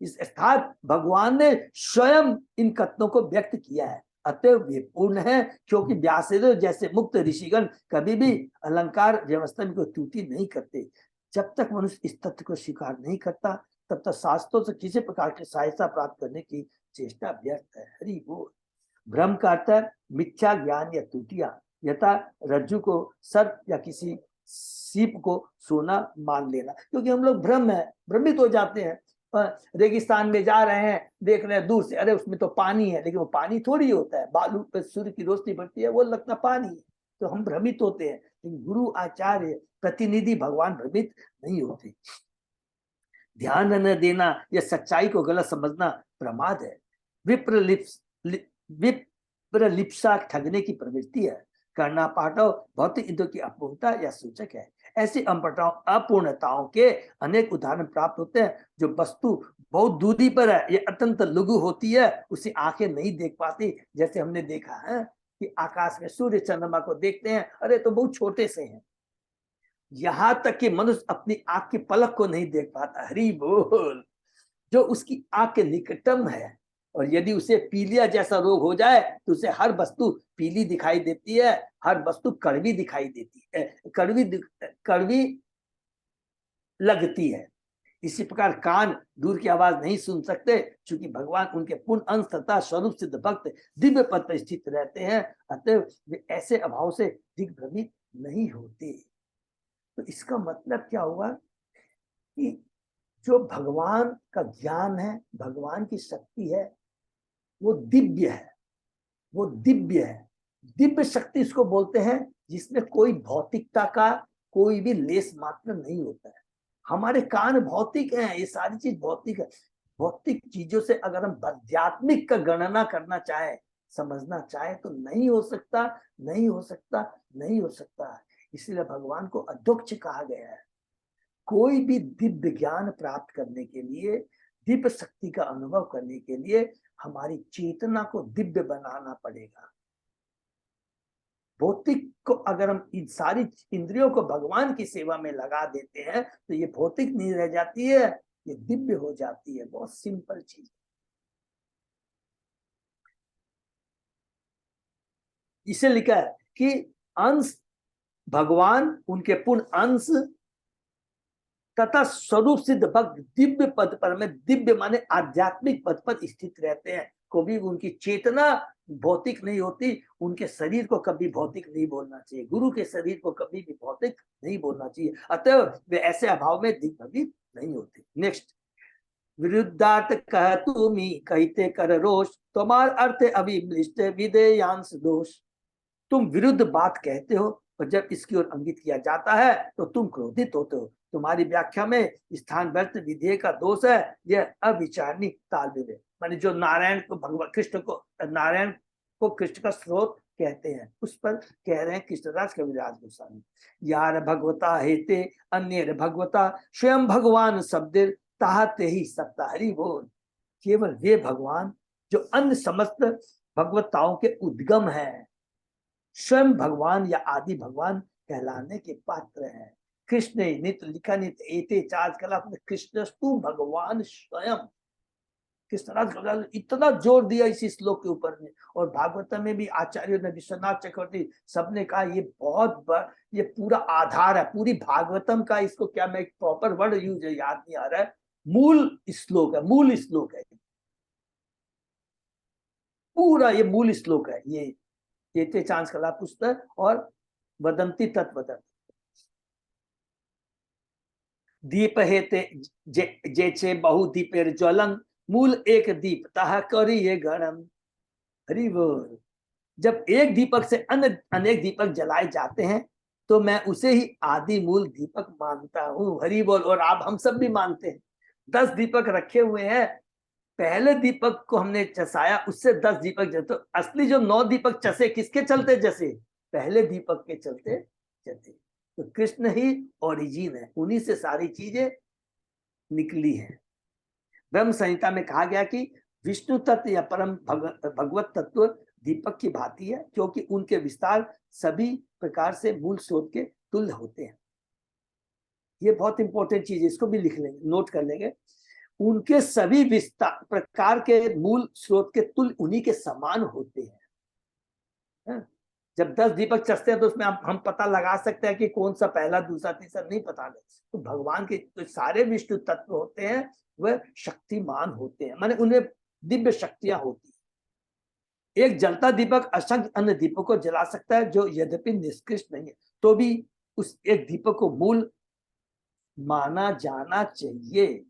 इस अर्थात भगवान ने स्वयं इन कथनों को व्यक्त किया है, अतः वे पूर्ण है। क्योंकि व्यासदेव जैसे मुक्त ऋषिगण कभी भी अलंकार व्यवस्था में कोई त्रुटि नहीं करते। जब तक मनुष्य इस तथ्य को स्वीकार नहीं करता, तब तक शास्त्रों से किसी प्रकार की सहायता प्राप्त करने की चेष्टा व्यर्थ है। हरि बोल। भ्रम का अर्थ है मिथ्या ज्ञान या त्रुटियां, यथा रज्जु को सर्प या किसी सीप को सोना मान लेना। क्योंकि हम लोग भ्रमित हो जाते हैं। रेगिस्तान में जा रहे हैं, देख रहे हैं दूर से, अरे उसमें तो पानी है, लेकिन वो पानी थोड़ी होता है। बालू पे सूर्य की रोशनी पड़ती है, वो लगता पानी है, तो हम भ्रमित होते हैं। लेकिन गुरु आचार्य प्रतिनिधि भगवान भ्रमित नहीं होते। ध्यान न देना या सच्चाई को गलत समझना प्रमाद है। विप्रलिप्सा ठगने की प्रवृत्ति है। करना पाठव भौतिक इंद्रियों की अपूर्णता या सूचक है। ऐसी अपूर्णताओं के अनेक उदाहरण प्राप्त होते हैं। जो वस्तु बहुत दूरी पर है, ये अत्यंत लघु होती है, उसे आंखें नहीं देख पाती। जैसे हमने देखा है कि आकाश में सूर्य चंद्रमा को देखते हैं, अरे तो बहुत छोटे से हैं। यहां तक कि मनुष्य अपनी आंख की पलक को नहीं देख पाता। हरि बोल। जो उसकी आंख के निकटतम है, और यदि उसे पीलिया जैसा रोग हो जाए तो उसे हर वस्तु पीली दिखाई देती है, हर वस्तु कड़वी दिखाई देती है, कड़वी लगती है। इसी प्रकार कान दूर की आवाज नहीं सुन सकते, क्योंकि भगवान उनके पूर्ण अंश तथा स्वरूप सिद्ध भक्त दिव्य पद पर स्थित रहते हैं, अतः वे ऐसे अभाव से दिग्भ्रमित नहीं होते। तो इसका मतलब क्या हुआ कि जो भगवान का ज्ञान है, भगवान की शक्ति है, वो दिव्य है, वो दिव्य है। दिव्य शक्ति इसको बोलते हैं जिसमें कोई भौतिकता का कोई भी लेस मात्र नहीं होता है। हमारे कान भौतिक हैं, ये सारी चीज भौतिक है। भौतिक चीजों से अगर हम आध्यात्मिक का गणना करना चाहे, समझना चाहे, तो नहीं हो सकता, नहीं हो सकता, नहीं हो सकता। इसलिए भगवान को अध्यक्ष कहा गया है। कोई भी दिव्य ज्ञान प्राप्त करने के लिए, दिव्य शक्ति का अनुभव करने के लिए हमारी चेतना को दिव्य बनाना पड़ेगा। भौतिक को अगर हम इन सारी इंद्रियों को भगवान की सेवा में लगा देते हैं तो ये भौतिक नहीं रह जाती है, ये दिव्य हो जाती है। बहुत सिंपल चीज। इसे लिखा है कि अंश भगवान, उनके पूर्ण अंश तथा स्वरूप सिद्ध भक्त दिव्य पद पर में, दिव्य माने आध्यात्मिक पद पर स्थित रहते हैं। कभी उनकी चेतना भौतिक नहीं होती, उनके शरीर को कभी भौतिक नहीं बोलना चाहिए, गुरु के शरीर को कभी भी भौतिक नहीं बोलना चाहिए, अतः वे ऐसे अभाव में दिग्भ्रमित नहीं होते। नेक्स्ट, विरुद्धार्थ कह तुमी कहते कर रोष, तुम्हार अर्थ अभिमृष्ट विधेयांश दोष। तुम विरुद्ध बात कहते हो और जब इसकी ओर अंकित किया जाता है तो तुम क्रोधित होते हो। तुम्हारी व्याख्या में स्थान व्यर्थ विधेय का दोष है, यह अविचारणी तालमेल है। माने जो नारायण को भगवान कृष्ण को, नारायण को कृष्ण का स्रोत कहते हैं, उस पर कह रहे हैं कृष्णदास कविराज गोस्वामी, यार भगवता हेते अन्य भगवता स्वयं भगवान शब्द ताहते ही सत्ता। हरि बोल। केवल वे भगवान जो अन्य समस्त भगवताओं के उद्गम है, स्वयं भगवान या आदि भगवान कहलाने के पात्र हैं। कृष्ण नित्य लिखा नित्य एते चार्ज कला, कृष्ण तू भगवान स्वयं। कृष्णराज इतना जोर दिया इसी श्लोक के ऊपर में, और भागवत में भी आचार्य ने, विश्वनाथ चक्रवर्ती सबने कहा ये बहुत ये पूरा आधार है पूरी भागवतम का। इसको क्या मैं एक प्रॉपर वर्ड यूज है, याद नहीं आ रहा है, मूल श्लोक है, मूल श्लोक है पूरा, ये मूल श्लोक है ये चांस कला पुस्तक और वदंती तत्वदंती। दीप हेते जेचे बहु दीपेर ज्वलन, मूल एक दीप ताह करी ये गणम। हरि बोल। जब एक दीपक से अन्य अनेक दीपक जलाए जाते हैं तो मैं उसे ही आदि मूल दीपक मानता हूँ। हरि बोल। और आप हम सब भी मानते हैं। 10 दीपक रखे हुए हैं, पहले दीपक को हमने चसाया, उससे 10 दीपक जले, तो असली जो 9 दीपक चसे किसके चलते जैसे? पहले दीपक के चलते जलते। तो कृष्ण ही ओरिजिन है, उन्हीं से सारी चीजें निकली है। ब्रह्म संहिता में कहा गया कि विष्णु तत्व या परम भगवत तत्व दीपक की भांति है, क्योंकि उनके विस्तार सभी प्रकार से मूल स्रोत के तुल्य होते हैं। ये बहुत इंपॉर्टेंट चीज है, इसको भी लिख लेंगे, नोट कर लेंगे। उनके सभी विस्तार प्रकार के मूल स्रोत के तुल्य उन्हीं के समान होते हैं। जब 10 दीपक चसते हैं तो उसमें हम पता लगा सकते हैं कि कौन सा पहला दूसरा तीसरा नहीं पता नहीं। तो भगवान के तो सारे विष्णु तत्व होते हैं, वह शक्तिमान होते हैं, माने उन्हें दिव्य शक्तियां होती है। एक जलता दीपक असंख्य अन्य दीपकों को जला सकता है, जो यद्यपि निष्कृष्ट नहीं है, तो भी उस एक दीपक को मूल माना जाना चाहिए,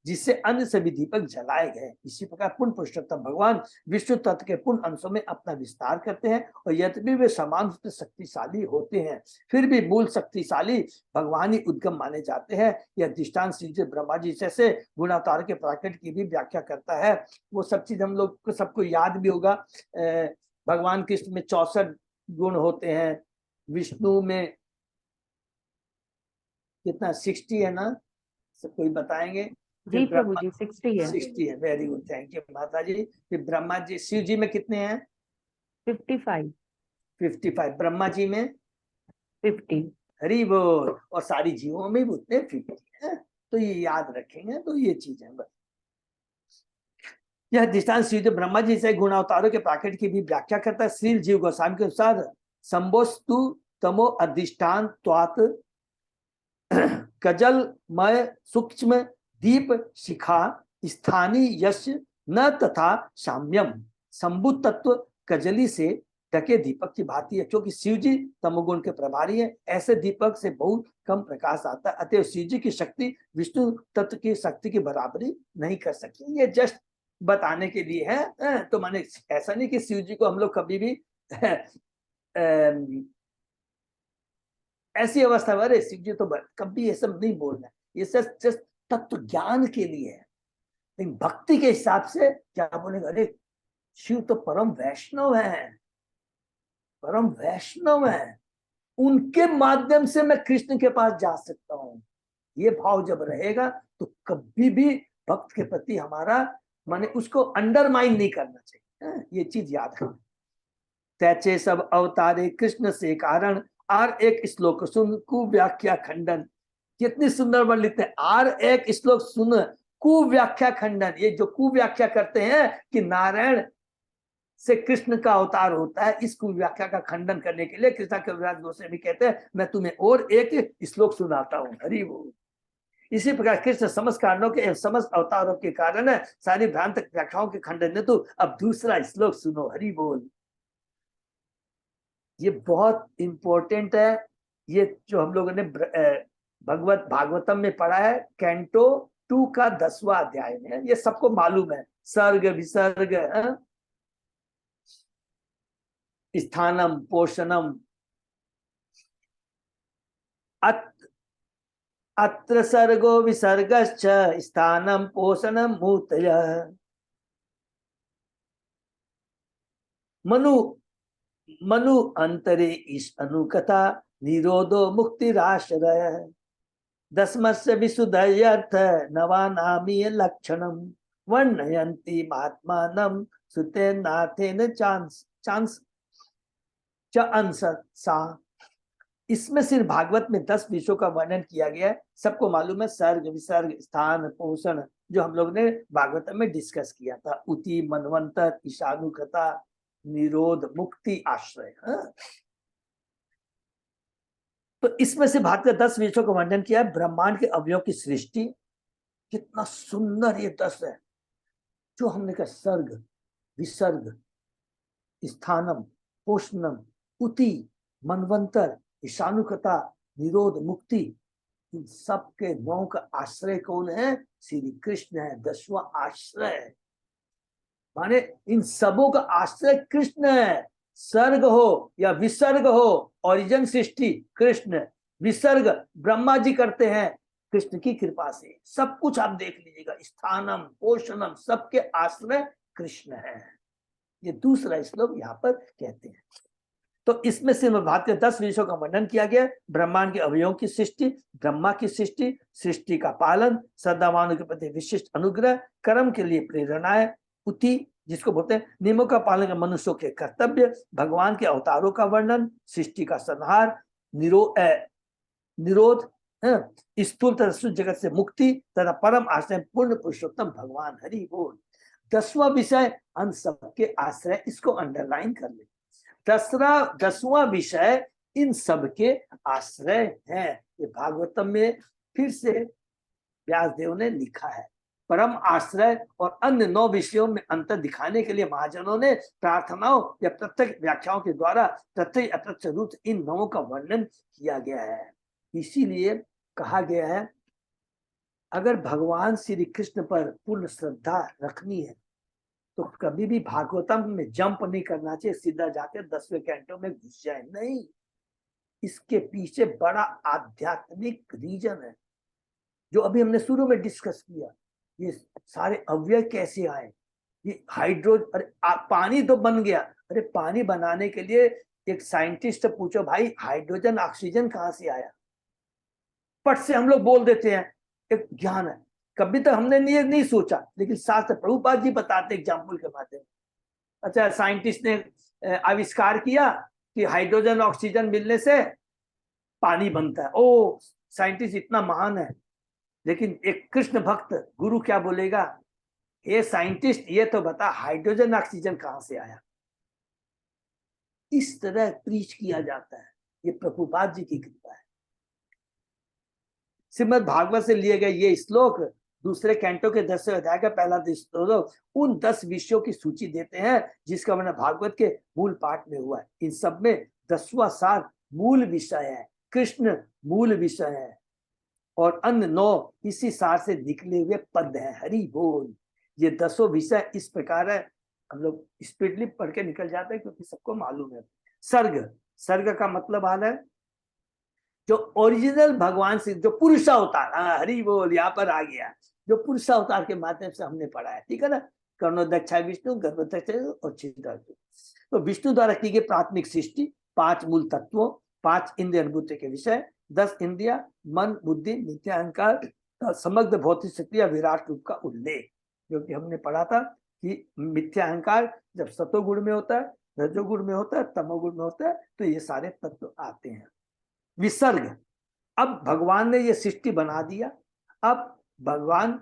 जिससे अन्य सभी दीपक जलाए गए। इसी प्रकार पूर्ण पुरुषोत्तम भगवान विष्णु तत्व के पूर्ण अंशों में अपना विस्तार करते हैं, और यद्यपि वे समान रूप से शक्तिशाली होते हैं, फिर भी मूल शक्तिशाली भगवान ही उद्गम माने जाते हैं। यह दृष्टांत श्री ब्रह्मा जी जैसे गुणावतार के प्राकट की भी व्याख्या करता है। वो सब चीज हम लोग को सबको याद भी होगा। भगवान कृष्ण में 64 गुण होते हैं, विष्णु में कितना 60 है ना, सब कोई बताएंगे? जी प्रभु जी 60 है। 60 है। वेरी गुड, थैंक यू माता जी। फिर ब्रह्मा जी, शिव जी में कितने हैं? 55। 55। ब्रह्मा जी में 50। हरि बोल। और सारी जीवों में भी उतने 50 है। तो ये याद रखेंगे, तो ये चीज है बस। यह दृष्टांत श्री ब्रह्मा जी से गुणावतारों के प्राकट की भी व्याख्या करता है। श्री जीव गोस्वामी के अनुसार संबोस्तु तमो अधिष्ठान त्वात कजलमय सूक्ष्म दीप शिखा स्थानीय यश न तथा साम्यम। शंभु तत्व कजली से ढके दीपक की भांति है, क्योंकि शिव जी तमोगुण के प्रभारी हैं। ऐसे दीपक से बहुत कम प्रकाश आता है, अतः शिव जी की शक्ति विष्णु तत्व की शक्ति की बराबरी नहीं कर सकती। ये जस्ट बताने के लिए है। तो माने ऐसा नहीं कि शिव जी को हम लोग कभी भी ऐसी अवस्था में, अरे शिव जी तो कभी ये सब नहीं बोलना है, ये सब जस्ट तत्व ज्ञान के लिए है। लेकिन भक्ति के हिसाब से क्या बोलेंगे? अरे शिव तो परम वैष्णव है, परम वैष्णव है, उनके माध्यम से मैं कृष्ण के पास जा सकता हूँ। ये भाव जब रहेगा तो कभी भी भक्त के प्रति हमारा माने उसको अंडरमाइन नहीं करना चाहिए। ये चीज याद रखना। तैचे सब अवतारे कृष्ण से कारण, आर एक श्लोक सुन कुव्याख्या खंडन। कितनी सुंदर वर्ड लिखते हैं, आर एक श्लोक सुन कुव्याख्या खंडन। ये जो कुव्याख्या करते हैं कि नारायण से कृष्ण का अवतार होता है, इस कुव्याख्या का खंडन करने के लिए कृष्ण कविराज गोस्वामी कहते हैं मैं तुम्हें और एक श्लोक सुनाता हूं। हरि बोल। इसी प्रकार कृष्ण समस्त कारणों के एवं समस्त अवतारों के कारण सारी भ्रांत व्याख्याओं के खंडन हेतु अब दूसरा श्लोक सुनो, हरि बोल। ये बहुत इंपॉर्टेंट है। ये जो हम लोगों ने भागवतम में पढ़ा है, कैंटो 2 का 10वां अध्याय में, ये सबको मालूम है। सर्ग विसर्ग, स्थानम पोषणम, अत्र सर्गो विसर्गश्च स्थानम पोषणम मूर्तयः। मनु अंतरे ईश अनुकथा निरोधो मुक्तिराश्रय। दशमस्य विशुद्धयर्थ नवानामीय लक्षणम वर्णयन्ति महात्मानं सुतेनाथेन चांस च अंसा। इसमें सिर्फ भागवत में 10 विषयों का वर्णन किया गया है। सबको मालूम है, सर्ग विसर्ग स्थान पोषण, जो हम लोग ने भागवत में डिस्कस किया था। उति मनवंतर ईशानुकथा निरोध मुक्ति आश्रय। तो इसमें से भागवत 10 विषयों का वर्णन किया है। ब्रह्मांड के अवयव की सृष्टि, कितना सुंदर ये 10 है। जो हमने कहा सर्ग विसर्ग स्थानम पोषणम उति मनवंतर ईशानुकथा निरोध मुक्ति, इन सबके 9 का आश्रय कौन है? श्री कृष्ण है। 10वां आश्रय माने इन सबों का आश्रय कृष्ण है। सर्ग हो या विसर्ग हो, ओरिजिन सृष्टि कृष्ण, विसर्ग ब्रह्मा जी करते हैं कृष्ण की कृपा से। सब कुछ आप देख लीजिएगा, स्थानम पोषणम, सबके आश्रय कृष्ण है। ये दूसरा श्लोक यहाँ पर कहते हैं। तो इसमें से भागवत के 10 विषयों का वर्णन किया गया। ब्रह्मांड के अवयवों की सृष्टि, ब्रह्मा की सृष्टि, सृष्टि का पालन, श्रद्धावानों के प्रति विशिष्ट अनुग्रह, कर्म के लिए प्रेरणाएं, उति जिसको बोलते हैं नियमों का पालन का मनुष्यों के कर्तव्य, भगवान के अवतारों का वर्णन, सृष्टि का संहार, निरोध, स्थूल तथा सूक्ष्म जगत से मुक्ति तथा परम आश्रय पूर्ण पुरुषोत्तम भगवान हरि बोल। 10वां विषय अन सबके आश्रय, इसको अंडरलाइन कर ले। 10वां विषय इन सबके आश्रय है। ये भागवतम में फिर से व्यासदेव ने लिखा है। परम आश्रय और अन्य 9 विषयों में अंतर दिखाने के लिए महाजनों ने प्रार्थनाओं या प्रत्यक्ष व्याख्याओं के द्वारा प्रत्यक्ष अप्रत्यक्ष रूप इन 9 का वर्णन किया गया है। इसीलिए कहा गया है, अगर भगवान श्री कृष्ण पर पूर्ण श्रद्धा रखनी है तो कभी भी भागवतम में जंप नहीं करना चाहिए, सीधा जाकर 10वें कैंटो में घुस जाए। नहीं, इसके पीछे बड़ा आध्यात्मिक रीजन है, जो अभी हमने शुरू में डिस्कस किया। ये सारे अव्यय कैसे आए, ये हाइड्रोजन, अरे पानी तो बन गया। अरे पानी बनाने के लिए एक साइंटिस्ट से पूछो, भाई हाइड्रोजन ऑक्सीजन कहाँ से आया? पट से हम लोग बोल देते हैं, एक ज्ञान है। कभी तक हमने नहीं सोचा, लेकिन शास्त्र प्रभुपाद जी बताते एग्जाम्पल के माध्यम। अच्छा, साइंटिस्ट ने आविष्कार किया कि हाइड्रोजन ऑक्सीजन मिलने से पानी बनता है। ओ, साइंटिस्ट इतना महान है। लेकिन एक कृष्ण भक्त गुरु क्या बोलेगा, ये साइंटिस्ट ये तो बता हाइड्रोजन ऑक्सीजन कहां से आया। इस तरह प्रीच किया जाता है। ये प्रभुपाद जी की कृपा है। श्रीमद् भागवत से लिए गए ये श्लोक दूसरे कैंटो के 10वें अध्याय का पहला श्लोक उन 10 विषयों की सूची देते हैं जिसका वर्णन भागवत के मूल पाठ में हुआ है। इन सब में 10वां सार मूल विषय है, कृष्ण मूल विषय है, और अन्य 9 इसी सार से निकले हुए पद हैं। हरि बोल। ये 10 विषय इस प्रकार है, हम लोग स्पीडली पढ़ के निकल जाते हैं क्योंकि सबको मालूम है। सर्ग, सर्ग का मतलब हाल है जो ओरिजिनल भगवान से जो पुरुषावतार, हरि बोल, यहाँ पर आ गया, जो पुरुषावतार के माध्यम से हमने पढ़ा है, ठीक है ना। कर्णोदक्षा विष्णु, गर्भोदक्षा और छिद्रार्जुन। तो विष्णु द्वारा की गई प्राथमिक सृष्टि, 5 मूल तत्वों, 5 इंद्रिय अनुभूति के विषय, 10 इंद्रिया, मन बुद्धि मिथ्या अहंकार, समग्र भौतिक शक्ति या विराट रूप का उल्लेख, जो कि हमने पढ़ा था कि मिथ्या अहंकार जब सतोगुण में होता है, रजोगुण में होता है, तमोगुण में होता है, तो ये सारे तत्व आते हैं। विसर्ग, अब भगवान ने ये सृष्टि बना दिया। अब भगवान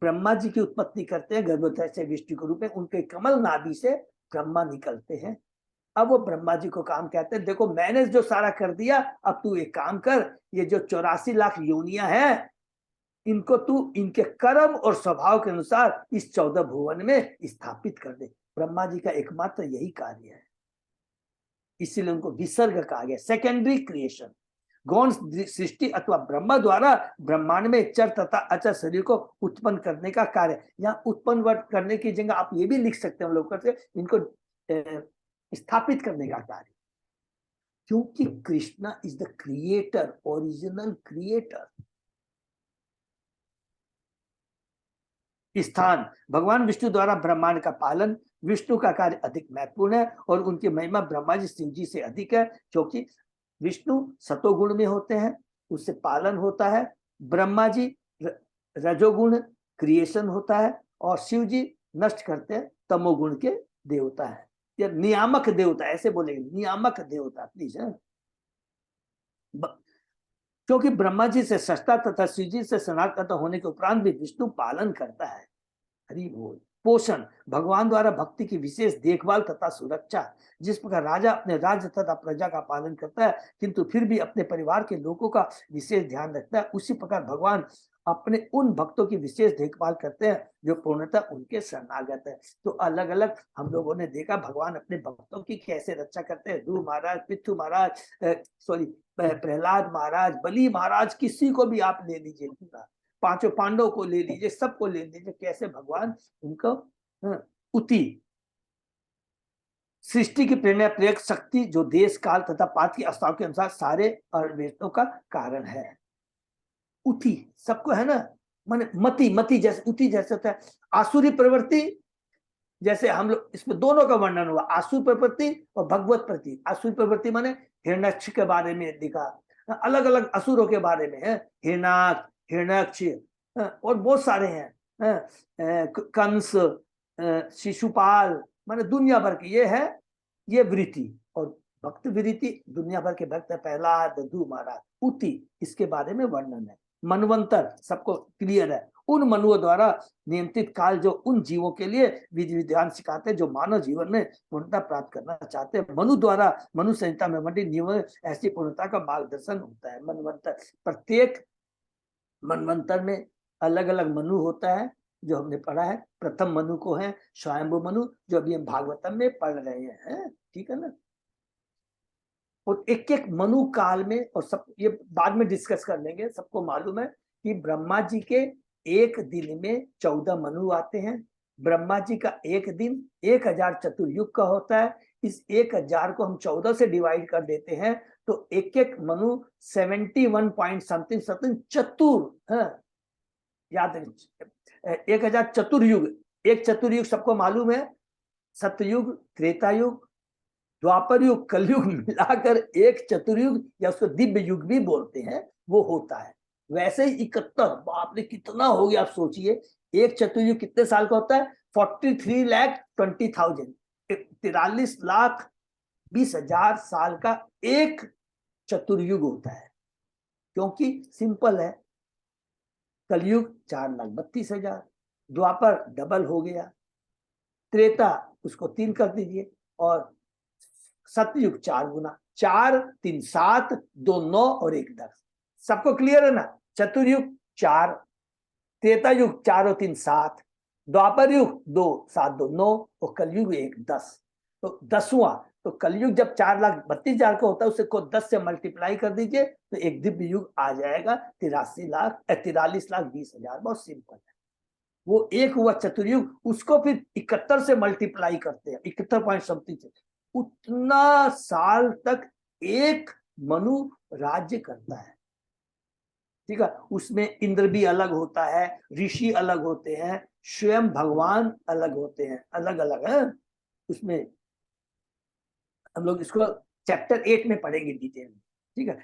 ब्रह्मा जी की उत्पत्ति करते हैं गर्भोदय से विष्णु के रूप में। उनके कमल नाभि से ब्रह्मा निकलते हैं। अब वो ब्रह्मा जी को काम कहते हैं, देखो मैंने जो सारा कर दिया, अब तू एक काम कर, ये जो 84 लाख योनियां हैं, इनको तू इनके कर्म और स्वभाव के अनुसार इस 14 भुवन में स्थापित कर दे। ब्रह्मा जी का एकमात्र यही कार्य है, इसीलिए उनको विसर्ग कहा गया, सेकेंडरी क्रिएशन। गौण सृष्टि अथवा ब्रह्मा द्वारा ब्रह्मांड में चर तथा अचर शरीर को उत्पन्न करने का कार्य। यहाँ उत्पन्न वर्ड करने की जगह आप ये भी लिख सकते हैं हम लोग करते, इनको स्थापित करने का कार्य, क्योंकि Krishna is the creator, original creator. स्थान, भगवान विष्णु द्वारा ब्रह्मांड का पालन। विष्णु का कार्य अधिक महत्वपूर्ण है और उनकी महिमा ब्रह्मा जी शिव जी से अधिक है, क्योंकि विष्णु सतोगुण में होते हैं, उससे पालन होता है। ब्रह्मा जी रजोगुण क्रिएशन होता है और शिव जी नष्ट करते हैं, तमोगुण के देवता है, या नियामक देवता, ऐसे बोलेंगे, नियामक देवता प्लीज है। क्योंकि ब्रह्मा जी से सृष्टा तथा शिव जी से सनातन होने के उपरांत भी विष्णु पालन करता है। हरि बोल। पोषण, भगवान द्वारा भक्ति की विशेष देखभाल तथा सुरक्षा। जिस प्रकार राजा अपने राज्य तथा प्रजा का पालन करता है किंतु फिर भी अपने परिवार के लोगों का विशेष ध्यान रखता है, उसी प्रकार भगवान अपने उन भक्तों की विशेष देखभाल करते हैं जो पूर्णतः उनके शरणागत है। तो अलग अलग हम लोगों ने देखा भगवान अपने भक्तों की कैसे रक्षा करते हैं। ध्रुव महाराज, पृथु महाराज, प्रहलाद महाराज, बलि महाराज, किसी को भी आप ले लीजिए, पांचों पांडवों को ले लीजिए, सबको ले लीजिए, कैसे भगवान उनको उति सृष्टि की प्रेरणा प्रेरक शक्ति जो देश काल तथा पात्र की अवस्थाओं के अनुसार सारे अवेशों का कारण है। उति सबको है ना, माने मति, मति जैसे उति जैसे होता है। आसुरी प्रवृत्ति, जैसे हम लोग इसमें दोनों का वर्णन हुआ, आसुर प्रवृत्ति और भगवत प्रति। आसुर प्रवृत्ति माने हिरण्यक्ष के बारे में दिखा, अलग अलग असुरों के बारे में है, हिरणाक्ष, हिरण्यक्ष और बहुत सारे हैं, कंस, शिशुपाल, माने दुनिया भर की ये है, ये वृत्ति। और भक्त वृत्ति दुनिया भर के भक्त है, प्रहलाद, ध्रुव महाराज, उति, इसके बारे में वर्णन है। मनवंतर सबको क्लियर है, उन मनुओं द्वारा नियंत्रित काल जो उन जीवों के लिए विधि विधान सिखाते हैं जो मानव जीवन में पूर्णता प्राप्त करना चाहते हैं। मनु द्वारा मनु संहिता में मंडित नियम ऐसी पूर्णता का मार्गदर्शन होता है। मनवंतर, प्रत्येक मनवंतर में अलग अलग मनु होता है जो हमने पढ़ा है। प्रथम मनु को है स्वयंभू मनु, जो अभी हम भागवतम में पढ़ रहे हैं, ठीक है ना। और एक एक मनु काल में, और सब ये बाद में डिस्कस कर लेंगे, सबको मालूम है कि ब्रह्मा जी के एक दिन में 14 मनु आते हैं। ब्रह्मा जी का एक दिन 1000 चतुर्युग का होता है। इस 1000 को हम 14 से डिवाइड कर देते हैं तो एक एक मनु 71 पॉइंट समथिंग समथिंग चतुर है, याद रखिए 1000 चतुर्युग। एक चतुर्युग सबको मालूम है, सतयुग, त्रेता युग, द्वापर युग, कलयुग मिलाकर एक चतुर्युग, या उसको दिव्य युग भी बोलते हैं, वो होता है। वैसे ही 71, बाप रे कितना हो गया, आप सोचिए एक चतुर्युग कितने साल का होता है, 43,20,000, 43,20,000 साल का एक चतुर्युग होता है। क्योंकि सिंपल है, कलयुग 4,32,000, द्वापर डबल हो गया, त्रेता उसको 3 कर दीजिए, और सतयुग 4 गुना, 4 3 7 2 9 और 1 10। सबको क्लियर है ना। चतुर्युग 4, त्रेता युग 4 और 3 7, द्वापर युग 2 7 2 9 और कलयुग 1 10। तो 10वां, तो कलयुग जब 4,32,000 का होता है उसे को 10 से मल्टीप्लाई कर दीजिए तो एक दिव्य युग आ जाएगा 43,20,000। बहुत सिंपल है। वो एक हुआ चतुर्युग, उसको फिर 71 से मल्टीप्लाई करते हैं, 71 पॉइंट समथिंग से, उतना साल तक एक मनु राज्य करता है, ठीक है। उसमें इंद्र भी अलग होता है, ऋषि अलग होते हैं, स्वयं भगवान अलग होते हैं, अलग अलग है। उसमें हम लोग इसको चैप्टर 8 में पढ़ेंगे डिटेल में, ठीक है।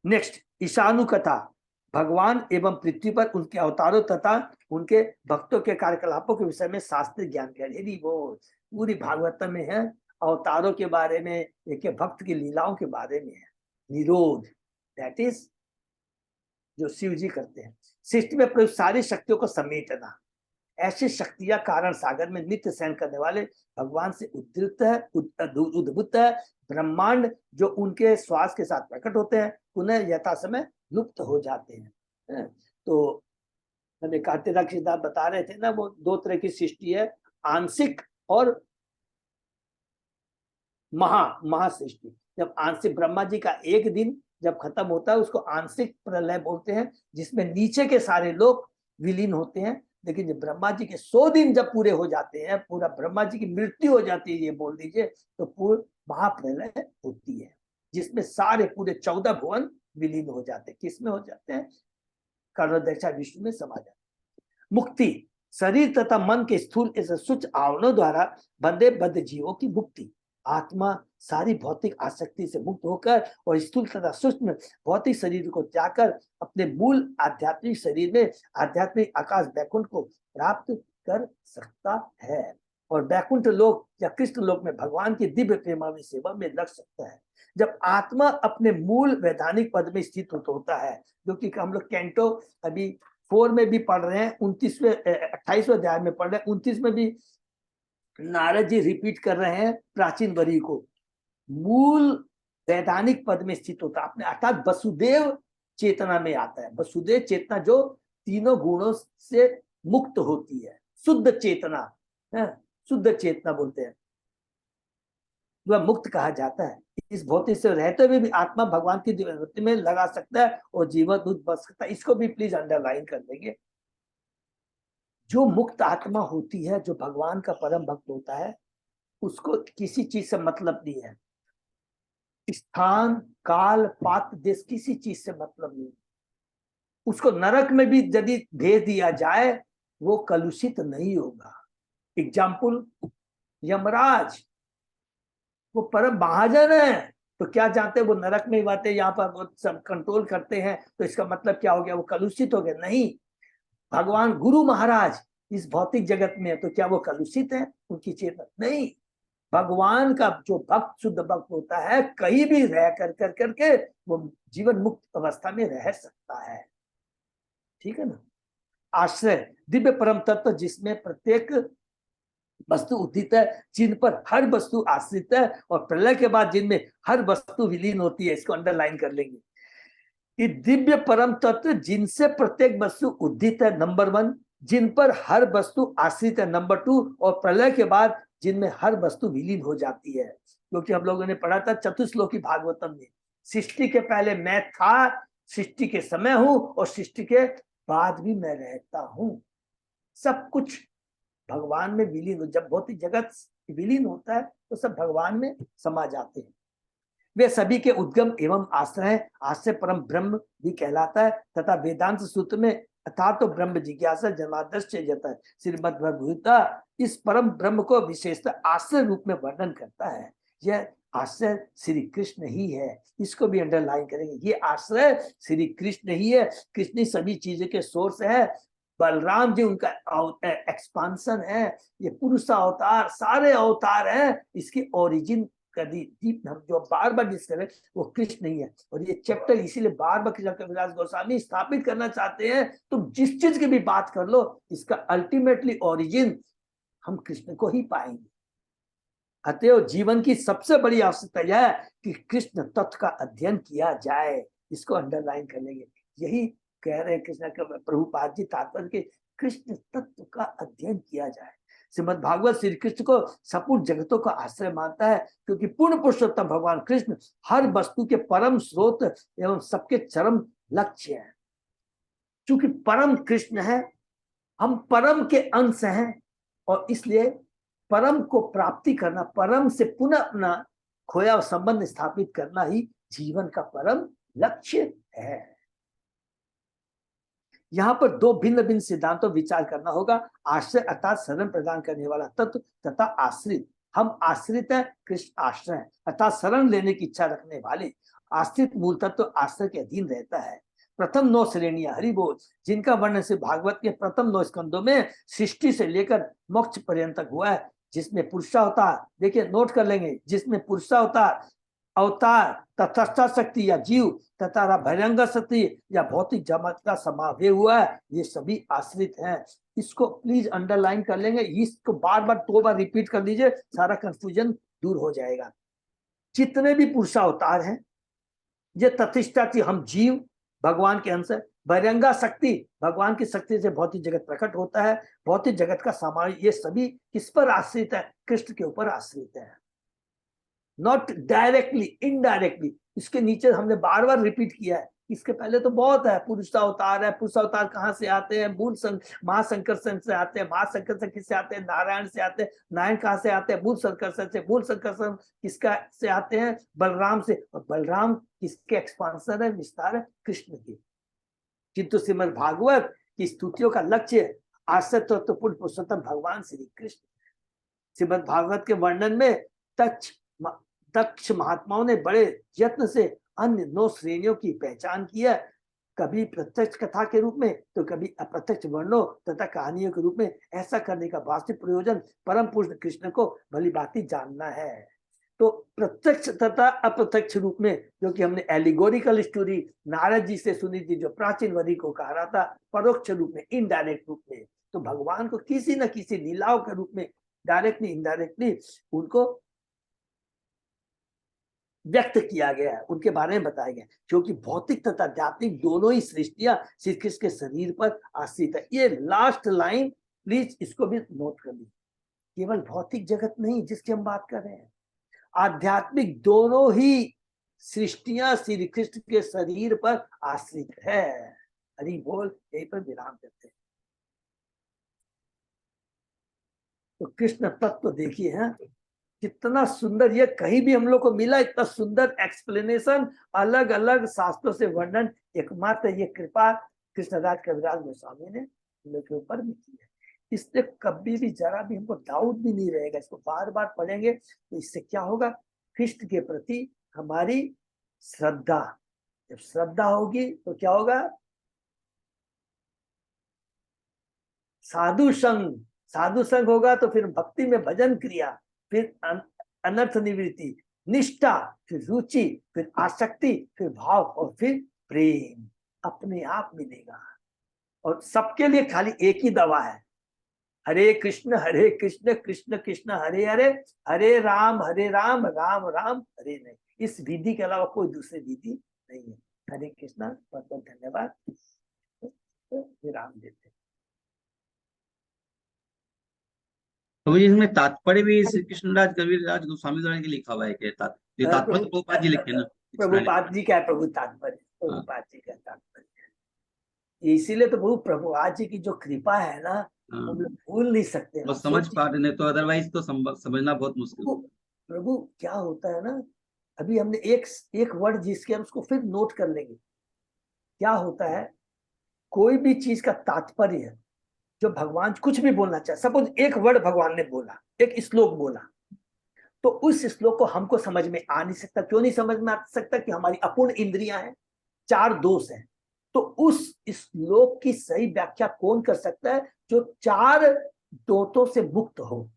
नेक्स्ट, ईशानु कथा, भगवान एवं पृथ्वी पर उनके अवतारों तथा उनके भक्तों के कार्यकलापों के विषय में शास्त्रीय ज्ञान है। वो पूरी भागवत में है, अवतारों के बारे में, एक भक्त की लीलाओं के बारे में है। निरोध, दैट इज जो शिव जी करते हैं। सृष्टि में प्रयुक्त सारी शक्तियों को समेटना, ऐसी शक्तियां कारण सागर में नित्य सहन करने वाले भगवान से उद्धृत है, उद्भूत है। ब्रह्मांड जो उनके श्वास के साथ प्रकट होते हैं, पुनः यथा समय लुप्त हो जाते हैं। तो हमें कार्तिक सिद्धांत बता रहे थे ना, वो दो तरह की सृष्टि है, आंशिक और महासृष्टि। जब आंशिक, ब्रह्मा जी का एक दिन जब खत्म होता है उसको आंशिक प्रलय बोलते हैं, जिसमें नीचे के सारे लोग विलीन होते हैं। लेकिन जब ब्रह्मा जी के 100 दिन जब पूरे हो जाते हैं, पूरा ब्रह्मा जी की मृत्यु हो जाती है ये बोल दीजिए, तो पूर्ण महाप्रलय होती है, जिसमें सारे पूरे 14 भुवन विलीन हो जाते हैं। किसमें हो जाते हैं? कर्णोदक्षा विष्णु में समा जाते हैं। मुक्ति, शरीर तथा मन के स्थूल इस सूच आवरणों द्वारा बंधे बद्ध जीवों की मुक्ति। आत्मा सारी भौतिक आसक्ति से मुक्त होकर और स्थूल तथा सूक्ष्म भौतिक शरीर को त्याग कर अपने मूल आध्यात्मिक शरीर में आध्यात्मिक आकाश वैकुंठ को प्राप्त कर सकता है और वैकुंठ लोक या कृष्ण लोक में भगवान की दिव्य प्रेमावी सेवा में लग सकता है। जब आत्मा अपने मूल वैधानिक पद में स्थित होता है, जो कि हम लोग कैंटो अभी 4 में भी पढ़ रहे हैं, 28वें अध्याय में पढ़ रहे हैं, 29 में भी नारद जी रिपीट कर रहे हैं प्राचीन वरी को। मूल वैधानिक पद में स्थित होता है अपने, अर्थात वसुदेव चेतना में आता है। वसुदेव चेतना जो तीनों गुणों से मुक्त होती है, शुद्ध चेतना है, शुद्ध चेतना बोलते हैं, वह मुक्त कहा जाता है। इस भौतिक से रहते हुए भी आत्मा भगवान की दिव्य में लगा सकता है और जीवन दूत बच सकता है। इसको भी प्लीज अंडरलाइन कर देंगे। जो मुक्त आत्मा होती है, जो भगवान का परम भक्त होता है, उसको किसी चीज से मतलब नहीं है, स्थान काल पात्र देश किसी चीज से मतलब नहीं। उसको नरक में भी यदि भेज दिया जाए वो कलुषित नहीं होगा। एग्जाम्पल, यमराज, वो परम महाजन है, तो क्या जानते हैं वो नरक में ही बातें यहाँ पर वो सब कंट्रोल करते हैं, तो इसका मतलब क्या हो गया? वो कलुषित हो गया? नहीं। भगवान गुरु महाराज इस भौतिक जगत में है, तो क्या वो कलुषित है? उनकी चेतना नहीं। भगवान का जो भक्त, शुद्ध भक्त होता है, कहीं भी रह करके वो जीवन मुक्त अवस्था में रह सकता है। ठीक है ना? आश्रय, दिव्य परम तत्व जिसमें प्रत्येक वस्तु उदित है, जिन पर हर वस्तु आश्रित है और प्रलय के बाद जिनमें हर वस्तु विलीन होती है। इसको अंडरलाइन कर लेंगे। ये दिव्य परम तत्व जिनसे प्रत्येक वस्तु उदित है, नंबर 1, जिन पर हर वस्तु आश्रित है, नंबर 2, और प्रलय के बाद जिनमें हर वस्तु विलीन हो जाती है। क्योंकि हम लोगों ने पढ़ा था चतुश्लोकी भागवतम में, सृष्टि के पहले मैं था, सृष्टि के समय हूं और सृष्टि के बाद भी मैं रहता हूं। सब कुछ भगवान में विलीन हो। जब भौतिक जगत विलीन होता है तो सब भगवान में समा जाते हैं। वे सभी के उद्गम एवं आश्रय है। आश्रय परम ब्रह्म भी कहलाता है तथा वेदांत सूत्र में अर्थात तो ब्रह्म जिज्ञासा जन्माद्यस्य जाता है। श्रीमद् भगवद्गीता इस परम ब्रह्म को विशेषतः आश्रय रूप में वर्णन करता है। यह आश्रय श्री कृष्ण ही है। इसको भी अंडरलाइन करेंगे। ये आश्रय श्री कृष्ण ही है। कृष्ण सभी चीजों के सोर्स है। बलराम जी उनका एक्सपांशन है। ये पुरुष अवतार, सारे अवतार हैं, इसकी ओरिजिन कभी हम जो बार बार डिस्कस करें वो कृष्ण ही है। और ये चैप्टर इसीलिए बार बार कृष्ण कविराज गोस्वामी स्थापित करना चाहते हैं, तुम जिस चीज की भी बात कर लो, इसका अल्टीमेटली ओरिजिन हम कृष्ण को ही पाएंगे। अतएव जीवन की सबसे बड़ी आवश्यकता यह है कि कृष्ण तत्व का अध्ययन किया जाए। इसको अंडरलाइन कर लेंगे। यही कह रहे हैं कृष्ण के प्रभुपाद जी तात्पर्य के, कृष्ण तत्व का अध्ययन किया जाए। श्रीमद् भागवत श्री कृष्ण को सपूर्ण जगतों का आश्रय मानता है, क्योंकि पूर्ण पुरुषोत्तम भगवान कृष्ण हर वस्तु के परम स्रोत एवं सबके चरम लक्ष्य है। क्योंकि परम कृष्ण है, हम परम के अंश हैं, और इसलिए परम को प्राप्ति करना, परम से पुनः अपना खोया हुआ संबंध स्थापित करना ही जीवन का परम लक्ष्य है। यहाँ पर दो भिन्न भिन्न सिद्धांतों विचार करना होगा। आश्रय अर्थात शरण प्रदान करने वाला तत्व तथा आश्रित। हम आश्रित है, कृष्ण आश्रय है, अर्थात शरण लेने की इच्छा रखने वाले। आश्रित मूल तत्व आश्रय के अधीन रहता है। प्रथम 9 श्रेणियां हरि बोल, जिनका वर्णन से भागवत के प्रथम 9 स्कंदों में सृष्टि से लेकर मोक्ष पर्यंत हुआ है। जिसमें पुरुषावतार, देखिए नोट कर लेंगे, जिसमें पुरुषावतार, अवतार, तटस्थ शक्ति या जीव तथा बहिरंग शक्ति या भौतिक जगत का समावेश हुआ है, ये सभी आश्रित हैं। इसको प्लीज अंडरलाइन कर लेंगे। इसको बार बार 2 बार रिपीट कर लीजिए, सारा कंफ्यूजन दूर हो जाएगा। जितने भी पुरुषावतार हैं, ये तथिष्ठा थी, हम जीव भगवान के अंश है। बहिरंगा शक्ति, भगवान की शक्ति से भौतिक जगत प्रकट होता है। भौतिक जगत का सामान ये सभी किस पर आश्रित है? कृष्ण के ऊपर आश्रित है, नॉट डायरेक्टली, इनडायरेक्टली। इसके नीचे हमने बार बार रिपीट किया है, इसके पहले तो बहुत है, पुरुषावतार है। पुरुषावतार कहाँ से आते हैं? मूल महासंकर्षण से आते हैं। महासंकर्षण किससे आते हैं? नारायण से आते हैं। नारायण कहाँ से आते हैं? मूल संकर्षण से। मूल संकर्षण किसका से आते हैं? बलराम से। और बलराम किसके एक्सपांसन है, विस्तार है? कृष्ण की। किंतु श्रीमद् भागवत की स्तुतियों का लक्ष्य आश्रय तत्वपूर्ण पुरुषोत्तम भगवान श्री कृष्ण। श्रीमद् भागवत के वर्णन में दक्ष महात्माओं ने बड़े यत्न से अन्य 9 श्रेणियों की पहचान की है, कभी प्रत्यक्ष कथा के रूप में तो कभी अप्रत्यक्ष वर्णों तथा कहानियों के रूप में। ऐसा करने का वास्तविक प्रयोजन परम पुरुष कृष्ण को भली भांति जानना है। तो प्रत्यक्ष तथा अप्रत्यक्ष रूप में, जो कि हमने एलिगोरिकल स्टोरी नारद जी से सुनी थी, जो प्राचीन वरी को कहा रहा था, परोक्ष रूप में, इनडायरेक्ट रूप में, तो भगवान को किसी न किसी लीलाओं के रूप में डायरेक्टली इनडायरेक्टली उनको व्यक्त किया गया है, उनके बारे में बताया गया, क्योंकि भौतिक तथा आध्यात्मिक दोनों ही सृष्टियां श्री कृष्ण के शरीर पर आश्रित है। ये लास्ट लाइन प्लीज इसको भी नोट कर लीजिए। केवल भौतिक जगत नहीं जिसकी हम बात कर रहे हैं, आध्यात्मिक दोनों ही सृष्टियां श्री कृष्ण के शरीर पर आश्रित है। हरि बोल। यहीं पर विराम देते हैं। तो कृष्ण तत्व देखिए है कितना सुंदर, ये कहीं भी हम लोग को मिला इतना सुंदर एक्सप्लेनेशन, अलग अलग शास्त्रों से वर्णन, एकमात्र ये कृपा कृष्णराज कविराज गोस्वामी ने हम लोग के ऊपर भी की है। इससे कभी भी जरा भी हमको डाउट भी नहीं रहेगा। इसको बार बार पढ़ेंगे तो इससे क्या होगा? कृष्ण के प्रति हमारी श्रद्धा, जब श्रद्धा होगी तो क्या होगा? साधु संग, साधु संग होगा तो फिर भक्ति में भजन क्रिया, फिर अनर्थ निवृत्ति, निष्ठा, फिर रुचि, फिर आसक्ति, फिर भाव और फिर प्रेम अपने आप मिलेगा। और सबके लिए खाली एक ही दवा है, हरे कृष्ण कृष्ण कृष्ण हरे हरे, हरे राम राम राम हरे नहीं। इस विधि के अलावा कोई दूसरी विधि नहीं है। हरे कृष्णा। बहुत बहुत धन्यवाद। विराम देते। तो इसमें तात्पर्य भी श्री कृष्णराज कविराज गोस्वामी द्वारा के लिखा हुआ है क्या? तात्पर्य तो प्रभुपाद जी लिखे ना। प्रभुपाद जी का प्रभु तात्पर्य, प्रभुपाद जी का तात्पर्य। इसीलिए तो प्रभुपाद जी की जो कृपा है ना, हम लोग भूल नहीं सकते। वो समझ पा रहे, नहीं तो अदरवाइज तो समझना बहुत मुश्किल। प्रभु क्या होता है ना, अभी हमने एक वर्ड जिसके हम उसको फिर नोट कर लेंगे। क्या होता है, कोई भी चीज का तात्पर्य है, जो भगवान कुछ भी बोलना चाहे, सपोज एक वर्ड भगवान ने बोला, एक श्लोक बोला, तो उस श्लोक को हमको समझ में आ नहीं सकता। क्यों नहीं समझ में आ सकता? कि हमारी अपूर्ण इंद्रियां हैं, 4 दोष हैं। तो उस श्लोक की सही व्याख्या कौन कर सकता है? जो 4 दोषों से मुक्त हो।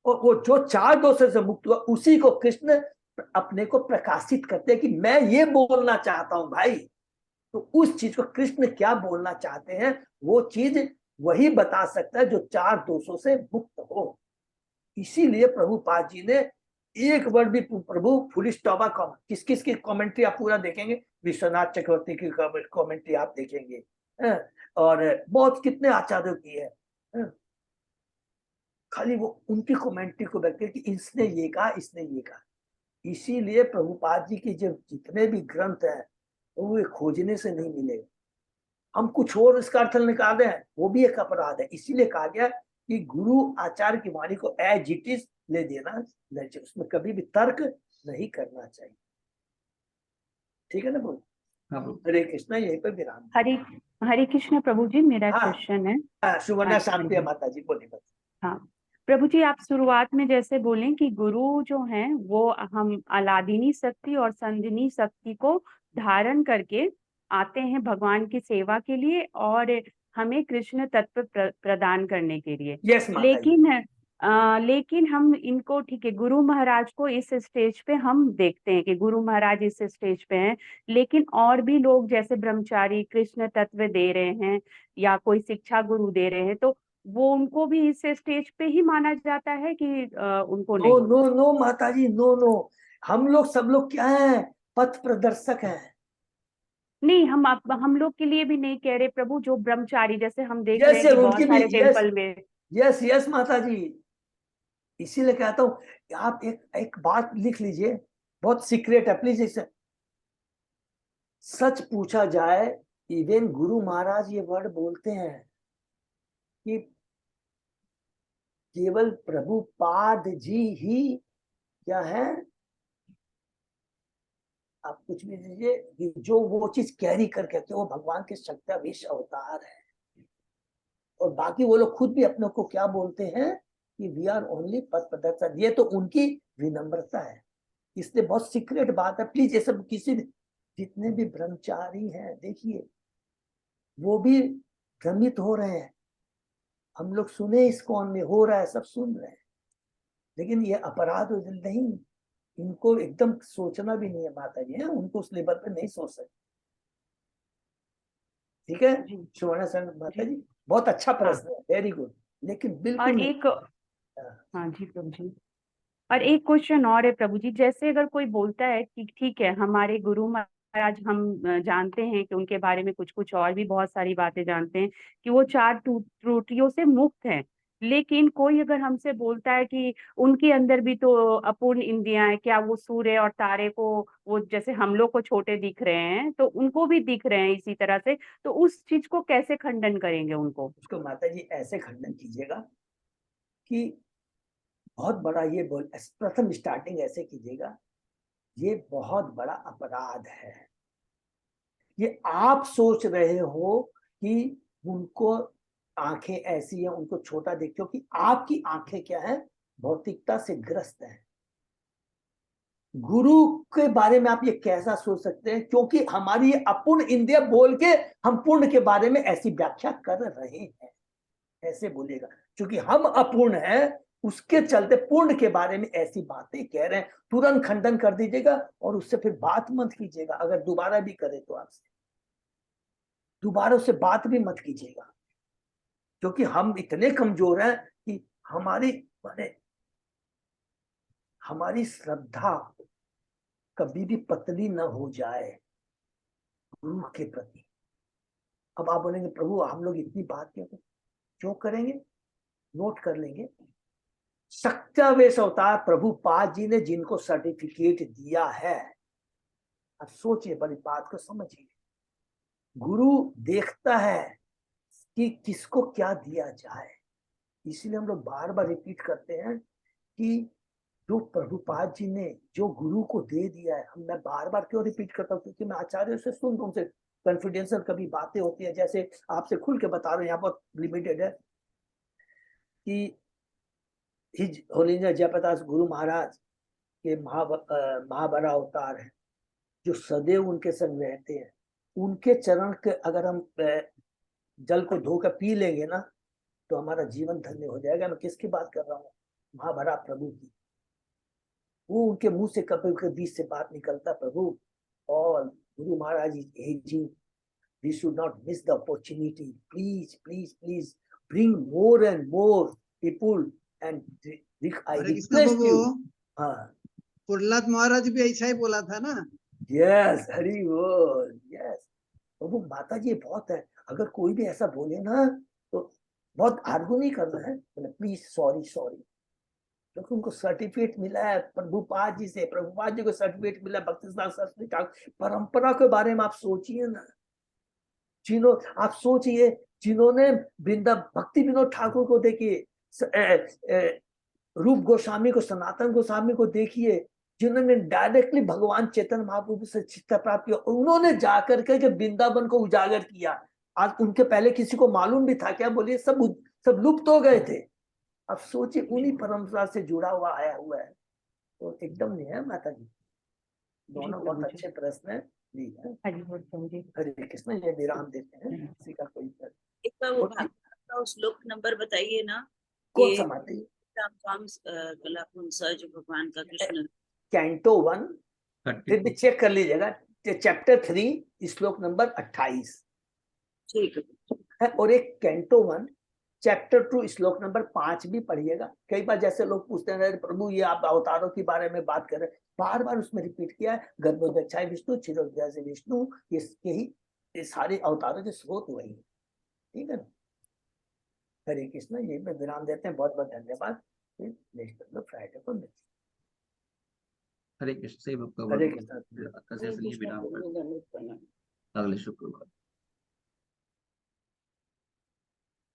और वो जो 4 दोषों से मुक्त हुआ, उसी को कृष्ण अपने को प्रकाशित करते हैं कि मैं ये बोलना चाहता हूं भाई। तो उस चीज को कृष्ण क्या बोलना चाहते हैं, वो चीज वही बता सकता है जो 4 दोषों से मुक्त हो। इसीलिए प्रभुपाद जी ने एक वर्ड भी, प्रभु फुल स्टॉप किस किस की कमेंट्री आप पूरा देखेंगे, विश्वनाथ चक्रवर्ती की कमेंट्री आप देखेंगे, और बहुत कितने आचार्यों की है, खाली वो उनकी कमेंट्री को देखते कि इसने ये कहा, इसने ये कहा। इसीलिए प्रभुपाद जी के जो जितने भी ग्रंथ हैं वो खोजने से नहीं मिलेगा। हम कुछ और इसका अर्थ निकाल रहे हैं, वो भी एक अपराध है। इसीलिए कहा गया कि गुरु आचार्य की वाणी को एज इट इज ले देना नहीं चाहिए, उसमें कभी भी तर्क नहीं करना चाहिए। ठीक है ना प्रभु? हरे कृष्णा। यहीं पर विराम। हरे कृष्ण प्रभु जी। मेरा क्वेश्चन है। सुवर्णा शांति माता जी बोले। हाँ प्रभु जी, आप शुरुआत में जैसे बोले कि गुरु जो हैं वो हम अलादीनी शक्ति और संदिनी शक्ति को धारण करके आते हैं भगवान की सेवा के लिए और हमें कृष्ण तत्व प्रदान करने के लिए। yes, लेकिन हम इनको, ठीक है, गुरु महाराज को इस स्टेज पे हम देखते हैं कि गुरु महाराज इस स्टेज पे हैं, लेकिन और भी लोग जैसे ब्रह्मचारी कृष्ण तत्व दे रहे हैं या कोई शिक्षा गुरु दे रहे हैं, तो वो उनको भी इस स्टेज पे ही माना जाता है कि उनको नहीं? नो माताजी, नो। हम लोग सब लोग क्या है? पथ प्रदर्शक हैं। नहीं, हम लोग के लिए भी नहीं कह रहे प्रभु, जो ब्रह्मचारी जैसे हम देख Yes, रहे हैं कि yes, बहुत उनकी भी, सारे yes, टेम्पल में। यस यस माता जी, इसीलिए कहता हूँ आप एक बात लिख लीजिए, बहुत सीक्रेट है, प्लीज इसे सच पूछा जाए, इवन गुरु महाराज ये वर्ड बोलते हैं कि केवल प्रभुपाद जी ही क्या है, आप कुछ भी दीजिए, कि जो वो चीज कैरी करके आते हैं, वो भगवान के शक्तिविश अवतार है। और बाकी वो लोग खुद भी अपने को क्या बोलते हैं कि वी आर ओनली पथ प्रदर्शक। ये तो उनकी विनम्रता है, इसलिए बहुत सीक्रेट बात है, प्लीज ये सब किसी, जितने भी ब्रह्मचारी हैं देखिए वो भी भ्रमित हो रहे हैं। हम लोग सुने इस्कॉन में हो रहा है, सब सुन रहे हैं, लेकिन ये अपराध नहीं, इनको एकदम सोचना भी नहीं है माता जी, है उनको उस लेवल पे नहीं सोच सकते। ठीक है जी सुवर्ण सर माता जी। जी, बहुत अच्छा हाँ, प्रश्न है, वेरी गुड, लेकिन बिल्कुल और नहीं। एक, हाँ, हाँ जी प्रभु जी, और एक क्वेश्चन और है प्रभु जी, जैसे अगर कोई बोलता है कि ठीक है हमारे गुरु महाराज, हम जानते हैं कि उनके बारे में कुछ कुछ और भी बहुत सारी बातें जानते हैं कि वो चार त्रुटियों से मुक्त हैं, लेकिन कोई अगर हमसे बोलता है कि उनके अंदर भी तो अपूर्ण इंद्रियां हैं, क्या वो सूर्य और तारे को, वो जैसे हम लोग को छोटे दिख रहे हैं तो उनको भी दिख रहे हैं इसी तरह से, तो उस चीज को कैसे खंडन करेंगे उनको? उसको माता जी ऐसे खंडन कीजिएगा कि बहुत बड़ा ये बोल, प्रथम स्टार्टिंग ऐसे कीजिएगा, ये बहुत बड़ा अपराध है, ये आप सोच रहे हो कि उनको आंखें ऐसी है, उनको छोटा देखते हो, कि आपकी आंखें क्या है, भौतिकता से ग्रस्त है। गुरु के बारे में आप ये कैसा सोच सकते हैं, क्योंकि हमारी ये अपूर्ण इंद्रिय बोल के हम पूर्ण के बारे में ऐसी व्याख्या कर रहे हैं, ऐसे बोलिएगा, क्योंकि हम अपूर्ण हैं उसके चलते पूर्ण के बारे में ऐसी बातें कह रहे हैं, तुरंत खंडन कर दीजिएगा और उससे फिर बात मत कीजिएगा। अगर दोबारा भी करे तो आपसे दोबारा उससे बात भी मत कीजिएगा, क्योंकि हम इतने कमजोर हैं कि हमारी माने हमारी श्रद्धा कभी भी पतली न हो जाए गुरु के प्रति। अब आप बोलेंगे प्रभु हम लोग इतनी बात क्यों करेंगे, नोट कर लेंगे, शक्तिवेश अवतार प्रभुपाद जी ने जिनको सर्टिफिकेट दिया है, अब सोचिए, बड़ी बात को समझिए, गुरु देखता है कि किसको क्या दिया जाए, इसलिए हम लोग बार बार रिपीट करते हैं कि जो प्रभुपाद जी ने जो गुरु को दे दिया है, मैं बार बार क्यों रिपीट करता हूँ, क्योंकि मैं आचार्य से सुन रहा हूँ, उनसे कॉन्फिडेंशियल कभी बातें होती है, जैसे आपसे खुल के बता रहा हूँ, यहाँ बहुत लिमिटेड है, कि हिज होलिनेस जयप्रकाश गुरु महाराज के महाबरा अवतार है, जो सदैव उनके संग रहते हैं, उनके चरण के अगर हम जल को धोकर पी लेंगे ना तो हमारा जीवन धन्य हो जाएगा। मैं किसकी बात कर रहा हूँ, महाबरा प्रभु की। वो उनके मुंह से कपिल के बीच से बात निकलता, प्रभु और गुरु महाराज जी, we should not miss the opportunity, please please please bring more and more people and I Hare Krishna request Prabhu, you। हाँ प्रहलाद महाराज भी ऐसा ही बोला था ना। यस हरि बोल, यस प्रभु माता जी बहुत है, अगर कोई भी ऐसा बोले ना तो बहुत आर्गू नहीं करना है, प्लीज सॉरी सॉरी, क्योंकि उनको सर्टिफिकेट मिला है प्रभुपाद जी से, प्रभुपाद जी को सर्टिफिकेट मिला भक्तिसिद्धांत सरस्वती ठाकुर परंपरा के बारे में आप सोचिए ना, आप सोचिए जिन्होंने भक्ति विनोद ठाकुर को देखिए, रूप गोस्वामी को, सनातन गोस्वामी को देखिए, जिन्होंने डायरेक्टली भगवान चैतन्य महाप्रभु से शिक्षा प्राप्त किया, उन्होंने जाकर के वृंदावन को उजागर किया। आज उनके पहले किसी को मालूम भी था क्या, बोलिए, सब लुप्त हो गए थे। अब सोचिए उन्हीं परंपरा से जुड़ा हुआ आया हुआ है, तो एकदम नहीं है माता जी। दोनों बहुत अच्छे प्रश्न है। हरे कृष्ण, ये विराम देते हैं, किसी का कोई एक बार वो भागवत का श्लोक नंबर बताइए ना, कौन सा माता जी? जो भगवान का कृष्ण, कैंटो 1, फिर भी चेक कर लीजिएगा, चैप्टर 3 श्लोक नंबर 28 ठीक है, और एक कैंटो 1 चैप्टर 2 श्लोक नंबर 5 भी पढ़िएगा। कई बार जैसे लोग पूछते हैं प्रभु ये आप अवतारों के बारे में बात कर रहे हैं, बार बार उसमें रिपीट किया है, गर्भोदक्षाय विष्णु, क्षीरोदय से विष्णु, इसके ही ये सारे अवतारों के स्रोत वही है। ठीक है ना। हरे कृष्ण। ये में विराम देते हैं। बहुत बहुत धन्यवाद। फिर नेक्स्ट फ्राइडे को मिलते हैं। हरे कृष्ण। से हरे कृष्ण। विराम करते हैं। अगले शुक्रवार।